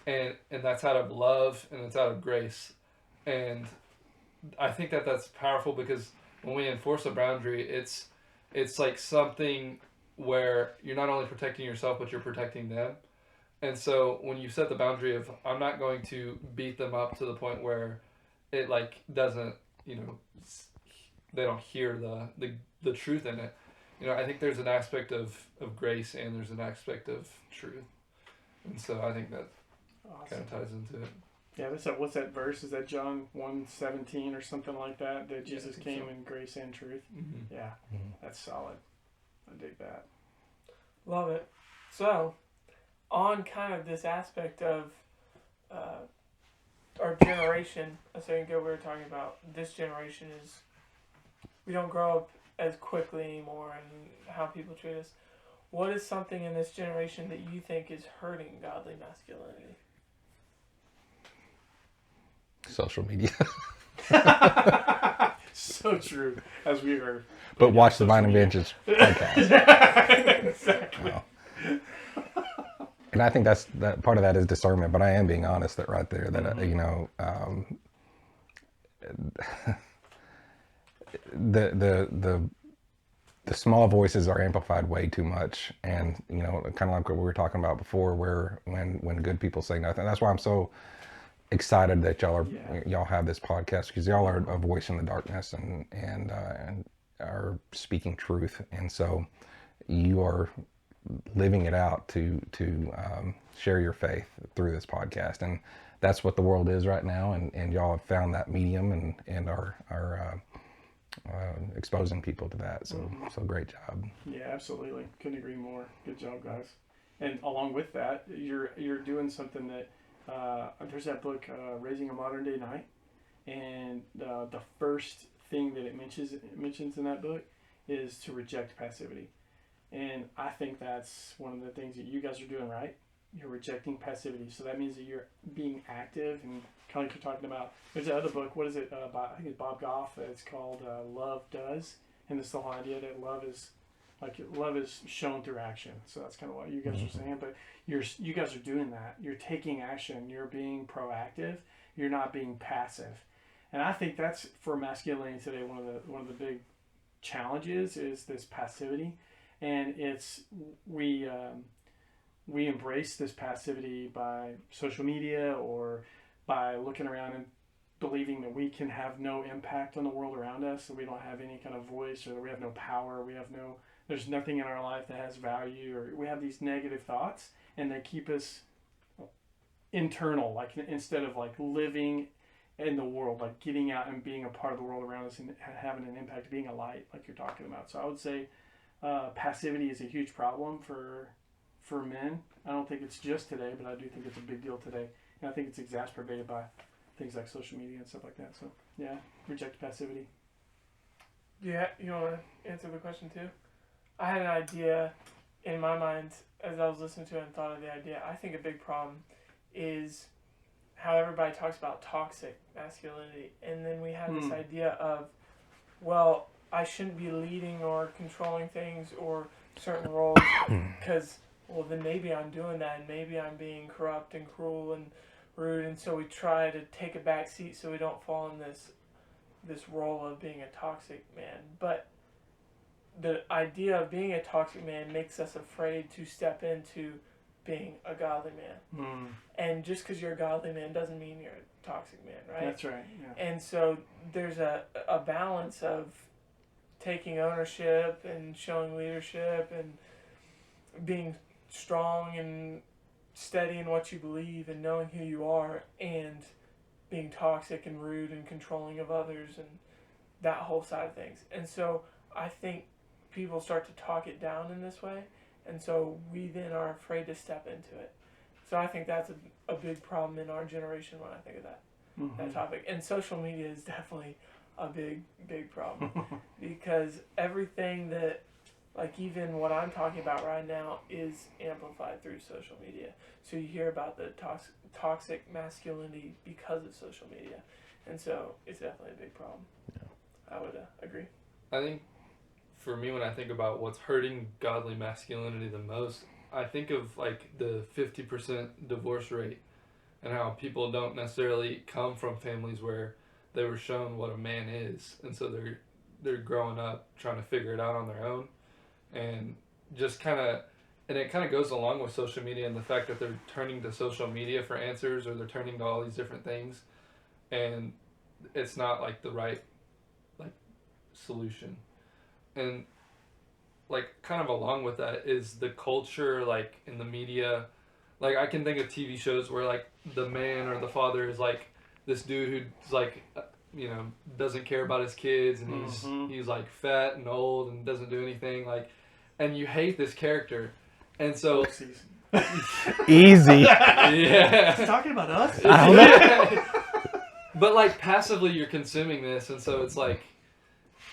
And that's out of love and it's out of grace. And I think that that's powerful because when we enforce a boundary, it's like something where you're not only protecting yourself, but you're protecting them. And so when you set the boundary of, I'm not going to beat them up to the point where it like doesn't, they don't hear the truth in it. I think there's an aspect of grace and there's an aspect of truth. And so I think that kind of ties into it. Yeah, what's that verse? Is that John 1:17 or something like that? That Jesus came in grace and truth? Mm-hmm. Yeah, that's solid. I dig that. Love it. So, on kind of this aspect of our generation, a second ago we were talking about this generation is, we don't grow up as quickly anymore and how people treat us. What is something in this generation that you think is hurting godly masculinity? Social media. So true, as we are. But watch the Vine Advantage podcast. Exactly. Well, and I think that part of that is discernment. But I am being honest that right there that the small voices are amplified way too much, and kind of like what we were talking about before, where when good people say nothing. That's why I'm so excited that y'all have this podcast, because y'all are a voice in the darkness and are speaking truth, and so you are living it out to share your faith through this podcast, and that's what the world is right now, and y'all have found that medium and are exposing people to that. So great job. Yeah, absolutely. Couldn't agree more. Good job, guys. and along with that, you're doing something that there's that book, Raising a Modern Day Knight, and the first thing that it mentions in that book is to reject passivity. And I think that's one of the things that you guys are doing right. You're rejecting passivity. So that means that you're being active, and kind of like you're talking about. There's another book. What is it? I think it's Bob Goff. It's called Love Does. And it's the whole idea that love is shown through action. So that's kind of what you guys are saying. But you guys are doing that. You're taking action. You're being proactive. You're not being passive. And I think that's, for masculinity today, one of the big challenges is this passivity. And it's we embrace this passivity by social media or by looking around and believing that we can have no impact on the world around us, that we don't have any kind of voice, or that we have no power, there's nothing in our life that has value, or we have these negative thoughts, and they keep us internal, like instead of like living in the world, like getting out and being a part of the world around us and having an impact, being a light, like you're talking about. So I would say passivity is a huge problem for men. I don't think it's just today, but I do think it's a big deal today. And I think it's exacerbated by things like social media and stuff like that. So, yeah, reject passivity. Yeah, you want to answer the question too? I had an idea in my mind as I was listening to it and thought of the idea. I think a big problem is how everybody talks about toxic masculinity. And then we have this idea of, well, I shouldn't be leading or controlling things or certain roles because, well, then maybe I'm doing that and maybe I'm being corrupt and cruel and rude, and so we try to take a back seat so we don't fall in this role of being a toxic man. But the idea of being a toxic man makes us afraid to step into being a godly man. And just because you're a godly man doesn't mean you're a toxic man, right? That's right. Yeah. And so there's a balance of taking ownership and showing leadership and being strong and steady in what you believe and knowing who you are, and being toxic and rude and controlling of others and that whole side of things. And so I think people start to talk it down in this way, and so we then are afraid to step into it. So I think that's a big problem in our generation when I think of that topic. And social media is definitely a big problem because everything that, like even what I'm talking about right now, is amplified through social media. So you hear about the toxic masculinity because of social media. And so it's definitely a big problem. Yeah. I would agree. I think for me, when I think about what's hurting godly masculinity the most, I think of like the 50% divorce rate and how people don't necessarily come from families where they were shown what a man is. And so they're growing up trying to figure it out on their own. And just and it kind of goes along with social media and the fact that they're turning to social media for answers, or they're turning to all these different things, and it's not like the right like solution. And like kind of along with that is the culture, like in the media. Like I can think of TV shows where like the man or the father is like this dude who's like doesn't care about his kids, and he's like fat and old and doesn't do anything, like, and you hate this character. And so easy. Yeah. He's talking about us? I don't know. But like passively you're consuming this, and so it's like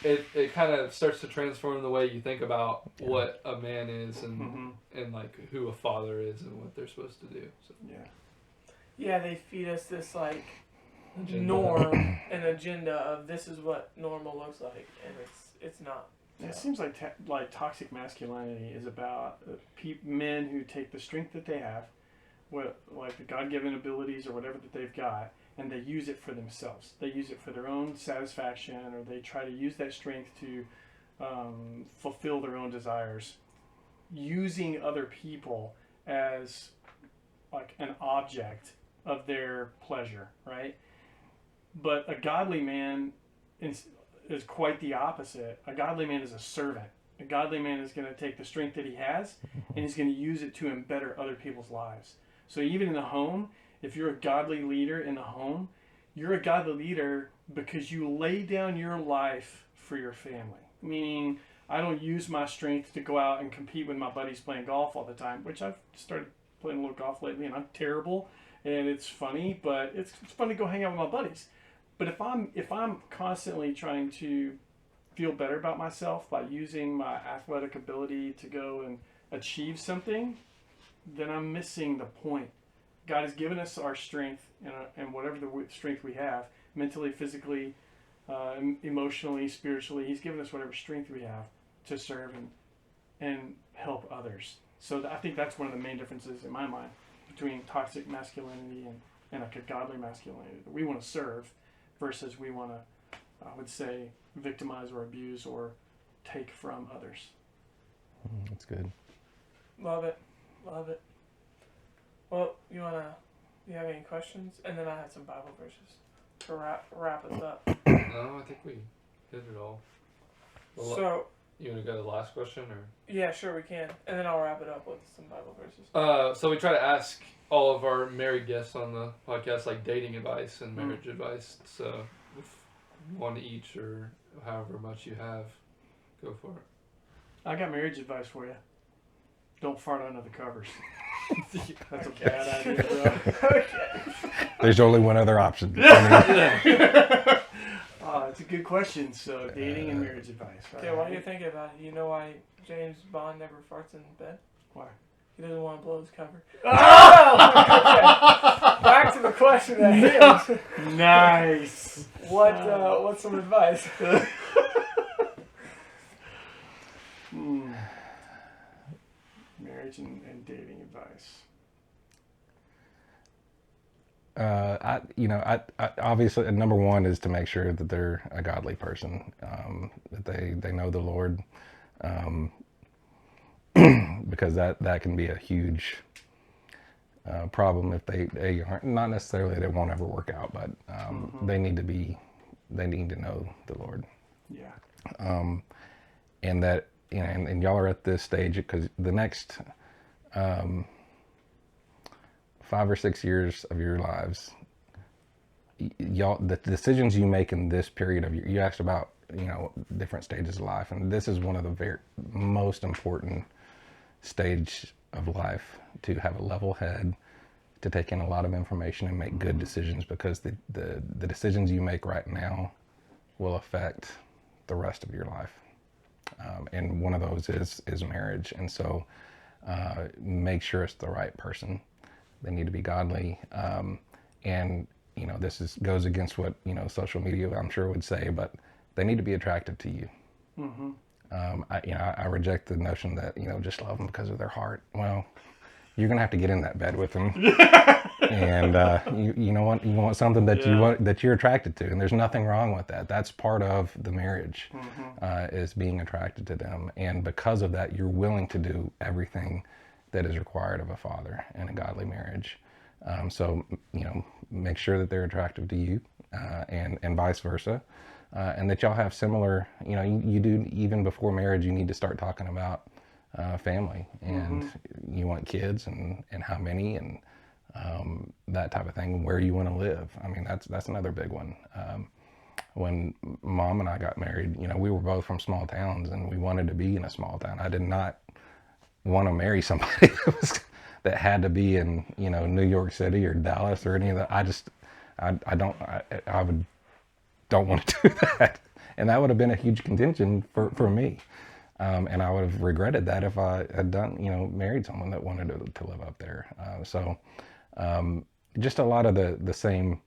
it kind of starts to transform the way you think about what a man is and like who a father is and what they're supposed to do. So yeah, they feed us this like norm and agenda of this is what normal looks like, and it's not. It seems like toxic masculinity is about men who take the strength that they have, like the God-given abilities or whatever that they've got, and they use it for themselves. They use it for their own satisfaction, or they try to use that strength to fulfill their own desires, using other people as like an object of their pleasure, right? But a godly man is quite the opposite. A godly man is a servant. A godly man is going to take the strength that he has and he's going to use it to better other people's lives. So even in the home, if you're a godly leader in the home, you're a godly leader because you lay down your life for your family. Meaning, I don't use my strength to go out and compete with my buddies playing golf all the time, which I've started playing a little golf lately, and I'm terrible, and it's funny, but it's fun to go hang out with my buddies. But if I'm constantly trying to feel better about myself by using my athletic ability to go and achieve something, then I'm missing the point. God has given us our strength and whatever the strength we have, mentally, physically, emotionally, spiritually. He's given us whatever strength we have to serve and help others. So I think that's one of the main differences in my mind between toxic masculinity and like a godly masculinity. We want to serve versus we want to, I would say, victimize or abuse or take from others. That's good. Love it. Love it. Well, you have any questions? And then I had some Bible verses to wrap us up. No, I think we did it all. Well, So, you want to go to the last question, or? yeah, sure, we can. And then I'll wrap it up with some Bible verses. So we try to ask all of our married guests on the podcast, like, dating advice and marriage advice. So if one each or however much you have, go for it. I got marriage advice for you. Don't fart under the covers. That's a bad idea, bro. Okay. There's only one other option. It's a good question. So, dating and marriage advice. Okay, while you're thinking about it, you know why James Bond never farts in bed? Why? He doesn't want to blow his cover. Oh! Back to the question at hand. Nice. What's some advice? Marriage and dating advice. I obviously number one is to make sure that they're a godly person, that they know the Lord, because that can be a huge problem if they aren't, not necessarily they won't ever work out, but they need to know the Lord. Yeah. And that, and y'all are at this stage because the next 5 or 6 years of your lives, y'all, the decisions you make in this period of you asked about, different stages of life, and this is one of the very most important stage of life, to have a level head, to take in a lot of information and make good decisions, because the decisions you make right now will affect the rest of your life. And one of those is marriage. And so make sure it's the right person. They need to be godly. And, this goes against what, social media, I'm sure, would say, but they need to be attractive to you. Mm-hmm. I reject the notion that, just love them because of their heart. Well, you're going to have to get in that bed with them. And you want something that that you're attracted to, and there's nothing wrong with that. That's part of the marriage, is being attracted to them, and because of that, you're willing to do everything that is required of a father in a godly marriage. So make sure that they're attractive to you, and vice versa, and that y'all have similar. You do, even before marriage, you need to start talking about family, and you want kids, and how many, and that type of thing, where you want to live. I mean, that's another big one. When Mom and I got married, we were both from small towns, and we wanted to be in a small town. I did not want to marry somebody that had to be in, New York City or Dallas or any of that. I don't want to do that. And that would have been a huge contention for me. And I would have regretted that if I had married someone that wanted to live up there. Just a lot of the same.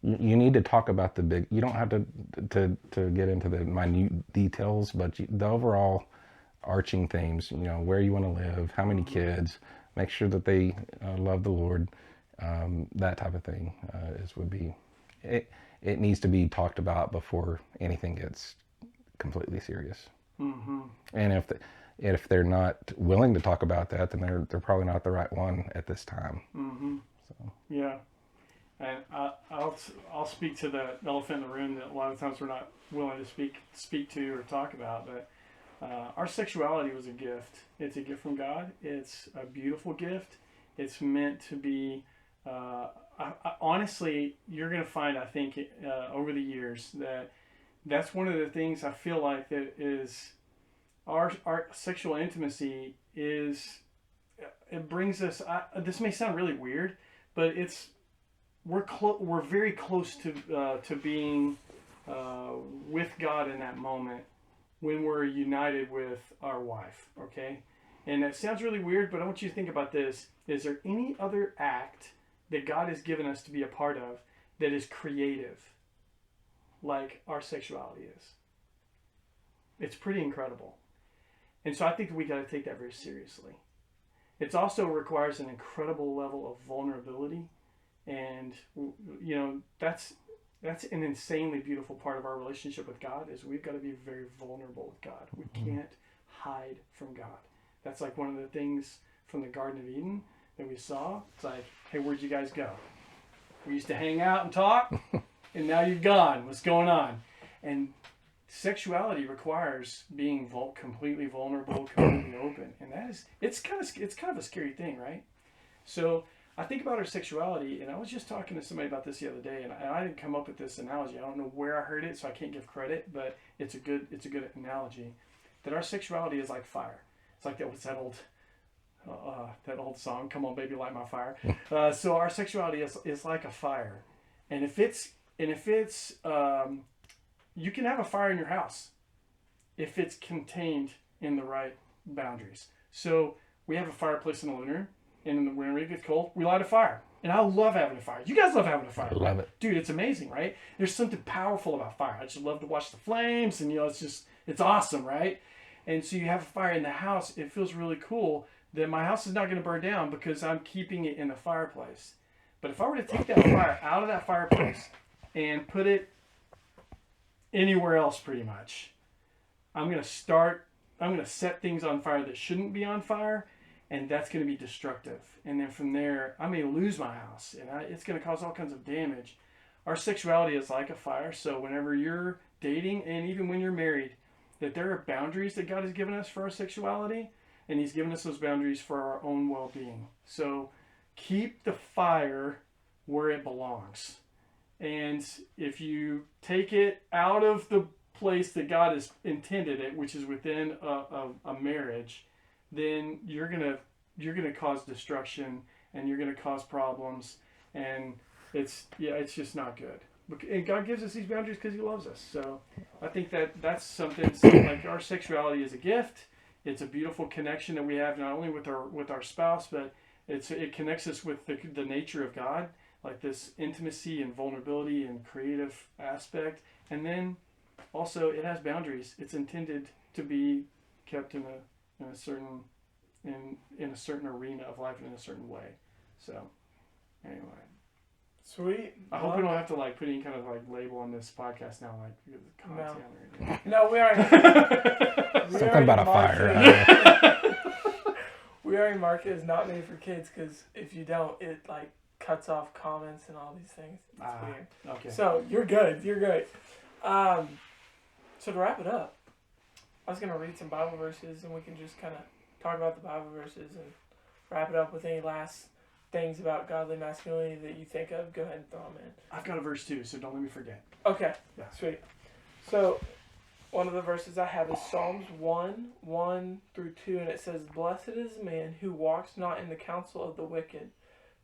You need to talk about the big. You don't have to get into the minute details, but the overall arching themes. Where you want to live, how many kids, make sure that they love the Lord. That type of thing would be. It needs to be talked about before anything gets completely serious. Mm-hmm. And if they're not willing to talk about that, then they're probably not the right one at this time. Mm-hmm. So. Yeah, and I'll speak to the elephant in the room that a lot of times we're not willing to speak to or talk about. But our sexuality was a gift. It's a gift from God. It's a beautiful gift. It's meant to be. Honestly, you're going to find, I think, over the years that that's one of the things I feel like that is our sexual intimacy is, it brings us, this may sound really weird, but we're very close to being with God in that moment when we're united with our wife, okay? And that sounds really weird, but I want you to think about this. Is there any other act that God has given us to be a part of that is creative like our sexuality is? It's pretty incredible. And so I think we got to take that very seriously. It also requires an incredible level of vulnerability. And, you know, that's an insanely beautiful part of our relationship with God, is we've got to be very vulnerable with God. We can't hide from God. That's like one of the things from the Garden of Eden that we saw. It's like, hey, where'd you guys go? We used to hang out and talk, and now you're gone. What's going on? And sexuality requires being completely vulnerable, completely open, and it's kind of a scary thing, right? So I think about our sexuality, and I was just talking to somebody about this the other day, and I didn't come up with this analogy. I don't know where I heard it, so I can't give credit, but it's a good analogy. That our sexuality is like fire. It's like that old song, "Come on, baby, light my fire." So our sexuality is like a fire, and if it's you can have a fire in your house if it's contained in the right boundaries. So we have a fireplace in the living room, and when it gets cold, we light a fire. And I love having a fire. You guys love having a fire. I love it. Dude, it's amazing, right? There's something powerful about fire. I just love to watch the flames, and it's awesome, right? And so you have a fire in the house. It feels really cool that my house is not going to burn down because I'm keeping it in the fireplace. But if I were to take that fire out of that fireplace and put it anywhere else, pretty much, I'm going to set things on fire that shouldn't be on fire, and that's going to be destructive. And then from there, I may lose my house, and it's going to cause all kinds of damage. Our sexuality is like a fire, so whenever you're dating, and even when you're married, that there are boundaries that God has given us for our sexuality, and He's given us those boundaries for our own well-being. So keep the fire where it belongs. And if you take it out of the place that God has intended it, which is within a marriage, then you're gonna cause destruction, and you're gonna cause problems, and it's just not good. And God gives us these boundaries because He loves us. So I think that's something like our sexuality is a gift. It's a beautiful connection that we have not only with our spouse, but it connects us with the nature of God, like this intimacy and vulnerability and creative aspect. And then also it has boundaries. It's intended to be kept in a certain arena of life and in a certain way. So anyway. Sweet. I hope we don't have to put any kind of label on this podcast now, content or anything. No, we already. Something about a fire. We already mark it as not made for kids because if you don't, it cuts off comments and all these things. It's weird. Okay. So you're good. You're great. So to wrap it up, I was gonna read some Bible verses and we can just kind of talk about the Bible verses and wrap it up with any last things about godly masculinity that you think of. Go ahead and throw them in. I've got a verse too, so don't let me forget. Okay. Yeah. Sweet. So one of the verses I have is Psalms 1:1-2, and it says, "Blessed is the man who walks not in the counsel of the wicked,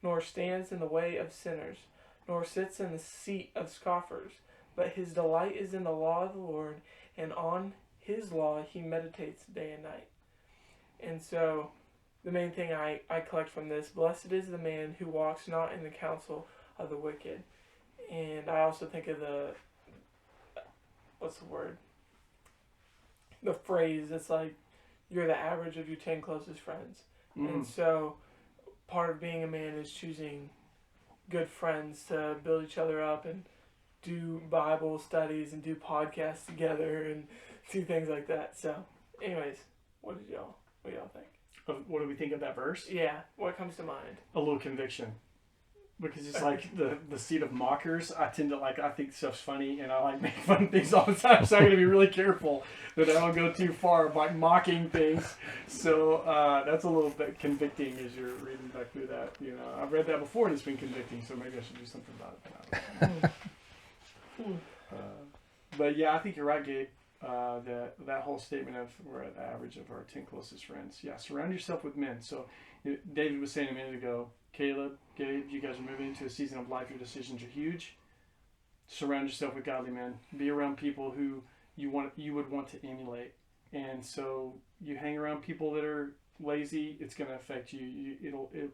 nor stands in the way of sinners, nor sits in the seat of scoffers, but his delight is in the law of the Lord, and on his law he meditates day and night." And so the main thing I collect from this, blessed is the man who walks not in the counsel of the wicked. And I also think of the phrase, it's like, you're the average of your 10 closest friends. Mm. And so part of being a man is choosing good friends to build each other up and do Bible studies and do podcasts together and do things like that. So anyways, what do y'all think? What do we think of that verse? Yeah, what comes to mind? A little conviction. Because it's like the seat of mockers. I think stuff's funny, and I make fun of things all the time, so I'm going to be really careful that I don't go too far by mocking things. So that's a little bit convicting as you're reading back through that. I've read that before, and it's been convicting, so maybe I should do something about it. But yeah, I think you're right, Gabe. That whole statement of we're at the average of our 10 closest friends. Yeah, surround yourself with men. So David was saying a minute ago, Caleb, Gabe, you guys are moving into a season of life. Your decisions are huge. Surround yourself with godly men. Be around people who you would want to emulate. And so you hang around people that are lazy, it's going to affect you.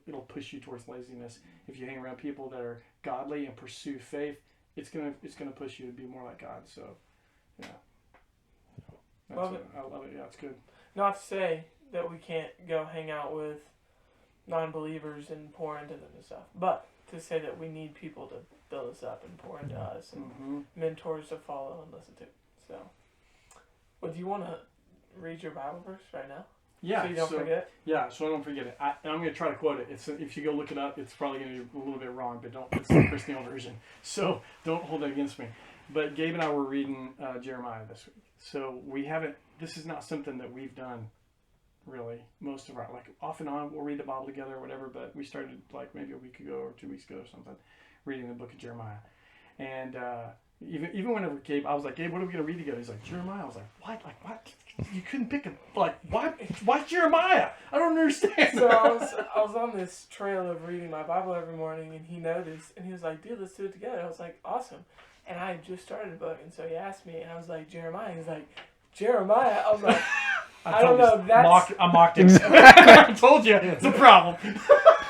It'll push you towards laziness. If you hang around people that are godly and pursue faith, it's gonna push you to be more like God. So, yeah, Love it. I love it. Yeah, it's good. Not to say that we can't go hang out with non-believers and pour into them and stuff, but to say that we need people to build us up and pour into us and mentors to follow and listen to. So, well, do you want to read your Bible verse right now? Yeah, so you don't forget? Yeah, so I don't forget it. I'm going to try to quote it. If you go look it up, it's probably going to be a little bit wrong, but it's the Christian version. So don't hold it against me. But Gabe and I were reading Jeremiah this week. So this is not something that we've done really most of our, like off and on, we'll read the Bible together or whatever, but we started like maybe a week ago or 2 weeks ago or something, reading the book of Jeremiah. And even whenever Gabe, I was like, Gabe, what are we going to read together? He's like, Jeremiah. I was like, what? Like, what? You couldn't pick why Jeremiah? I don't understand. So I was on this trail of reading my Bible every morning, and he noticed, and he was like, dude, let's do it together. I was like, awesome. And I had just started a book, and so he asked me, and I was like, Jeremiah. He's like, Jeremiah? I was like, I don't know. I mocked him. I told you, it's a problem.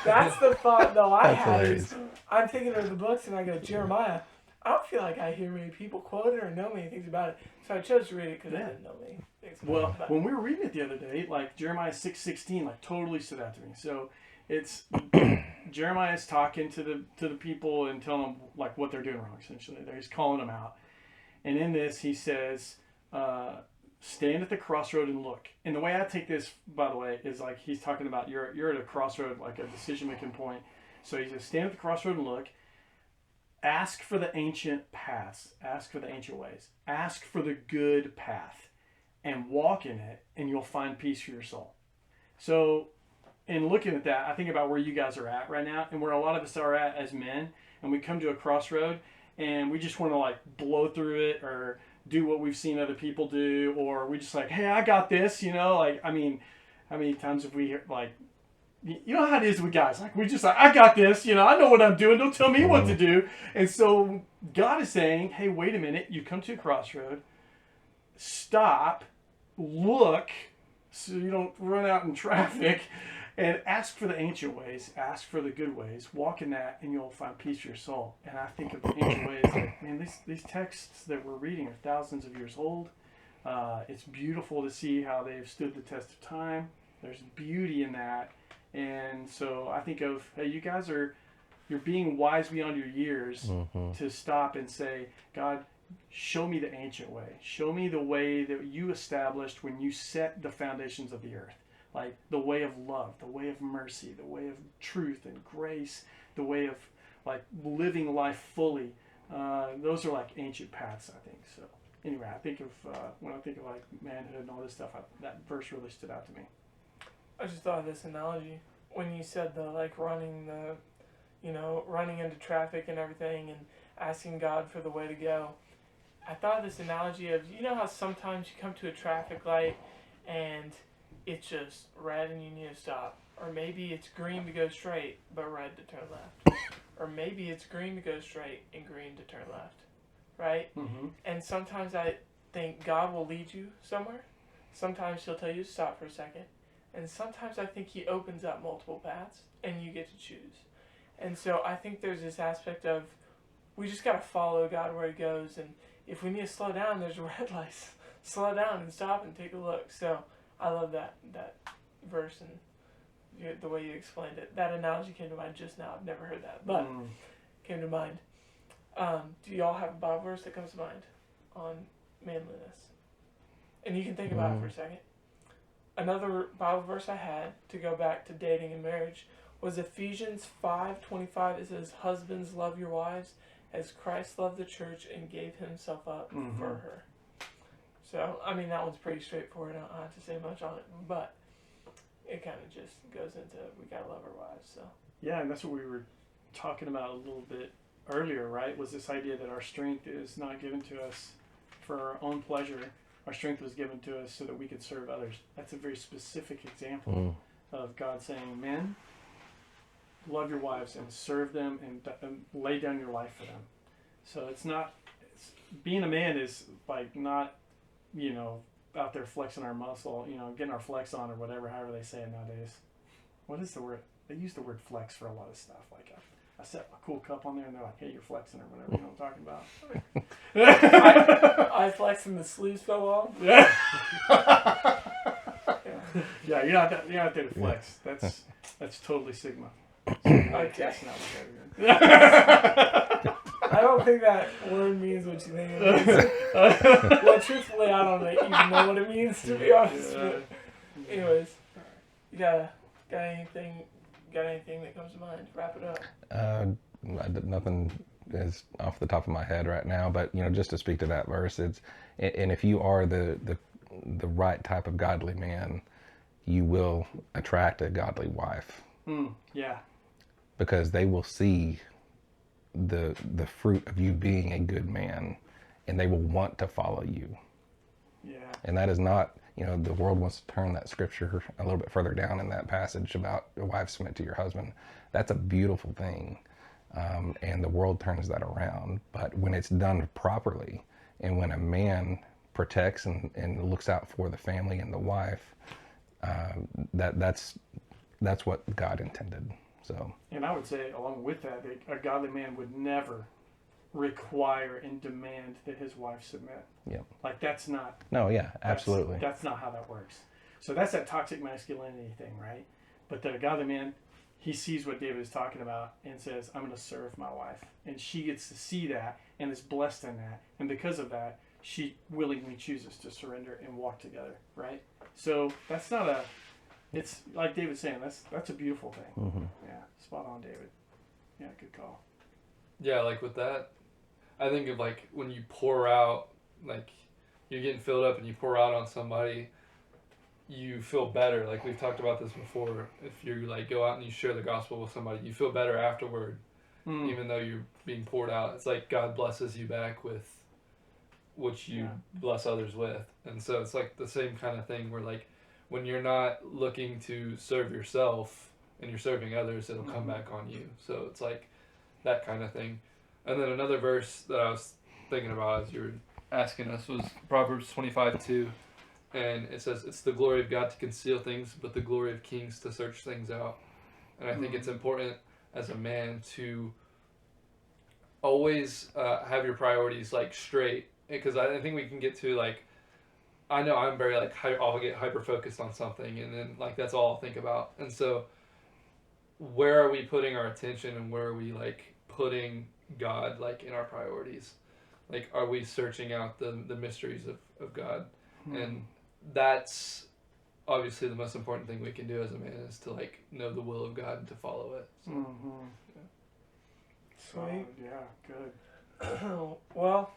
That's the thought, though, I That's had. hilarious. I'm thinking of the books, and I go, Jeremiah. I don't feel like I hear many people quote it or know many things about it. So I chose to read it because I didn't know many things about it. When we were reading it the other day, like Jeremiah 6:16, like totally stood out to me. So it's Jeremiah's talking to the people and telling them like what they're doing wrong. Essentially, he's calling them out. And in this, he says, "Stand at the crossroad and look." And the way I take this, by the way, is like he's talking about you're at a crossroad, like a decision making point. So he says, "Stand at the crossroad and look. Ask for the ancient paths. Ask for the ancient ways. Ask for the good path and walk in it, and you'll find peace for your soul." So, in looking at that, I think about where you guys are at right now and where a lot of us are at as men, and we come to a crossroad and we just want to like blow through it or do what we've seen other people do, or we just like, hey, I got this, like, I mean, how many times have we heard, like, you know how it is with guys. Like, we just like, I got this, I know what I'm doing. Don't tell me what to do. And so God is saying, hey, wait a minute. You come to a crossroad. Stop. Look so you don't run out in traffic. And ask for the ancient ways. Ask for the good ways. Walk in that and you'll find peace for your soul. And I think of the ancient ways. Like, man, these texts that we're reading are thousands of years old. It's beautiful to see how they've stood the test of time. There's beauty in that. And so I think of, hey, you're being wise beyond your years to stop and say, God, show me the ancient way. Show me the way that you established when you set the foundations of the earth. Like the way of love, the way of mercy, the way of truth and grace, the way of like living life fully. Those are like ancient paths, I think. So anyway, I think of, when I think of like manhood and all this stuff, that verse really stood out to me. I just thought of this analogy when you said running into traffic and everything and asking God for the way to go. I thought of this analogy of, how sometimes you come to a traffic light and it's just red and you need to stop. Or maybe it's green to go straight, but red to turn left. Or maybe it's green to go straight and green to turn left. Right? Mm-hmm. And sometimes I think God will lead you somewhere. Sometimes He'll tell you to stop for a second. And sometimes I think He opens up multiple paths and you get to choose. And so I think there's this aspect of we just got to follow God where He goes. And if we need to slow down, there's red lights. Slow down and stop and take a look. So I love that verse and the way you explained it. That analogy came to mind just now. I've never heard that, but came to mind. Do y'all have a Bible verse that comes to mind on manliness? And you can think about it for a second. Another Bible verse I had to go back to dating and marriage was Ephesians 5:25. It says, "Husbands, love your wives as Christ loved the church and gave Himself up for her." So, I mean, that one's pretty straightforward. I don't have to say much on it, but it kind of just goes into we gotta love our wives. So yeah, and that's what we were talking about a little bit earlier, right? Was this idea that our strength is not given to us for our own pleasure. Our strength was given to us so that we could serve others. That's a very specific example of God saying, men, love your wives and serve them and lay down your life for them. So being a man is like not, out there flexing our muscle, getting our flex on or whatever, however they say it nowadays. What is the word? They use the word flex for a lot of stuff. Like I set a cool cup on there and they're like, hey, you're flexing or whatever. You know what I'm talking about? I flexed and the sleeves fell off. Yeah. Yeah, you're not there to flex. That's totally Sigma. Okay. That's not what that is. I don't think that word means what you think it means. Well, truthfully, I don't even know what it means, to be honest. Yeah. Anyways, you got anything that comes to mind? Wrap it up. Nothing is off the top of my head right now, but just to speak to that verse, and if you are the right type of godly man, you will attract a godly wife. Yeah. Because they will see the fruit of you being a good man, and they will want to follow you. Yeah. And that is not, the world wants to turn that scripture a little bit further down in that passage about a wife submit to your husband. That's a beautiful thing. And the world turns that around. But when it's done properly, and when a man protects and looks out for the family and the wife, that's what God intended. So. And I would say, along with that, a godly man would never require and demand that his wife submit. Yeah. Like that's not. No, yeah, absolutely. That's not how that works. So that's that toxic masculinity thing, right? But the godly man, he sees what David is talking about and says, I'm going to serve my wife. And she gets to see that and is blessed in that. And because of that, she willingly chooses to surrender and walk together, right? So that's not it's like David's saying, that's a beautiful thing. Mm-hmm. Yeah, spot on, David. Yeah, good call. Yeah, like with that, I think of like when you pour out, like you're getting filled up and you pour out on somebody, you feel better. Like we've talked about this before. If you like go out and you share the gospel with somebody, you feel better afterward, even though you're being poured out. It's like God blesses you back with what you bless others with. And so it's like the same kind of thing where like when you're not looking to serve yourself and you're serving others, it'll come back on you. So it's like that kind of thing. And then another verse that I was thinking about as you were asking us was Proverbs 25:2. And it says, it's the glory of God to conceal things, but the glory of kings to search things out. And I think it's important as a man to always have your priorities like straight. Because I think we can get to like, I know I'm very like, I'll get hyper-focused on something and then like that's all I'll think about. And so where are we putting our attention and where are we like putting God like in our priorities? Like, are we searching out the mysteries of God? And that's obviously the most important thing we can do as a man is to like know the will of God and to follow it. So, Sweet. Yeah, good. Well,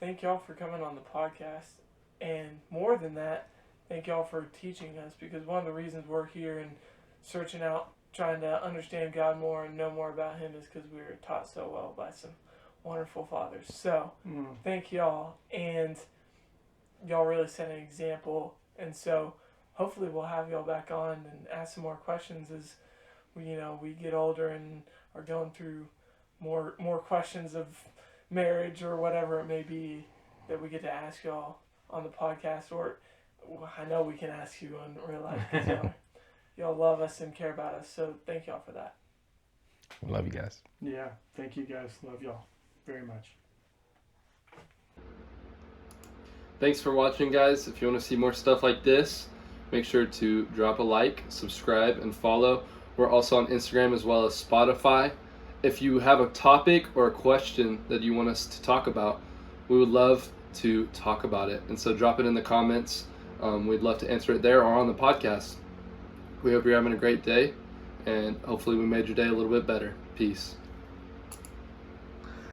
thank y'all for coming on the podcast. And more than that, thank y'all for teaching us, because one of the reasons we're here and searching out, trying to understand God more and know more about Him is because we were taught so well by some wonderful fathers. So, thank y'all. And y'all really set an example. And so, hopefully we'll have y'all back on and ask some more questions as we get older and are going through more questions of marriage or whatever it may be that we get to ask y'all on the podcast, or I know we can ask you in real life because y'all love us and care about us. So thank y'all for that. Love you guys. Yeah, thank you guys. Love y'all very much. thanks for watching, guys. If you want to see more stuff like this, make sure to drop a like, subscribe, and follow. We're also on Instagram as well as Spotify. If you have a topic or a question that you want us to talk about, we would love to talk about it. And so drop it in the comments. We'd love to answer it there or on the podcast. We hope you're having a great day, and hopefully we made your day a little bit better. Peace.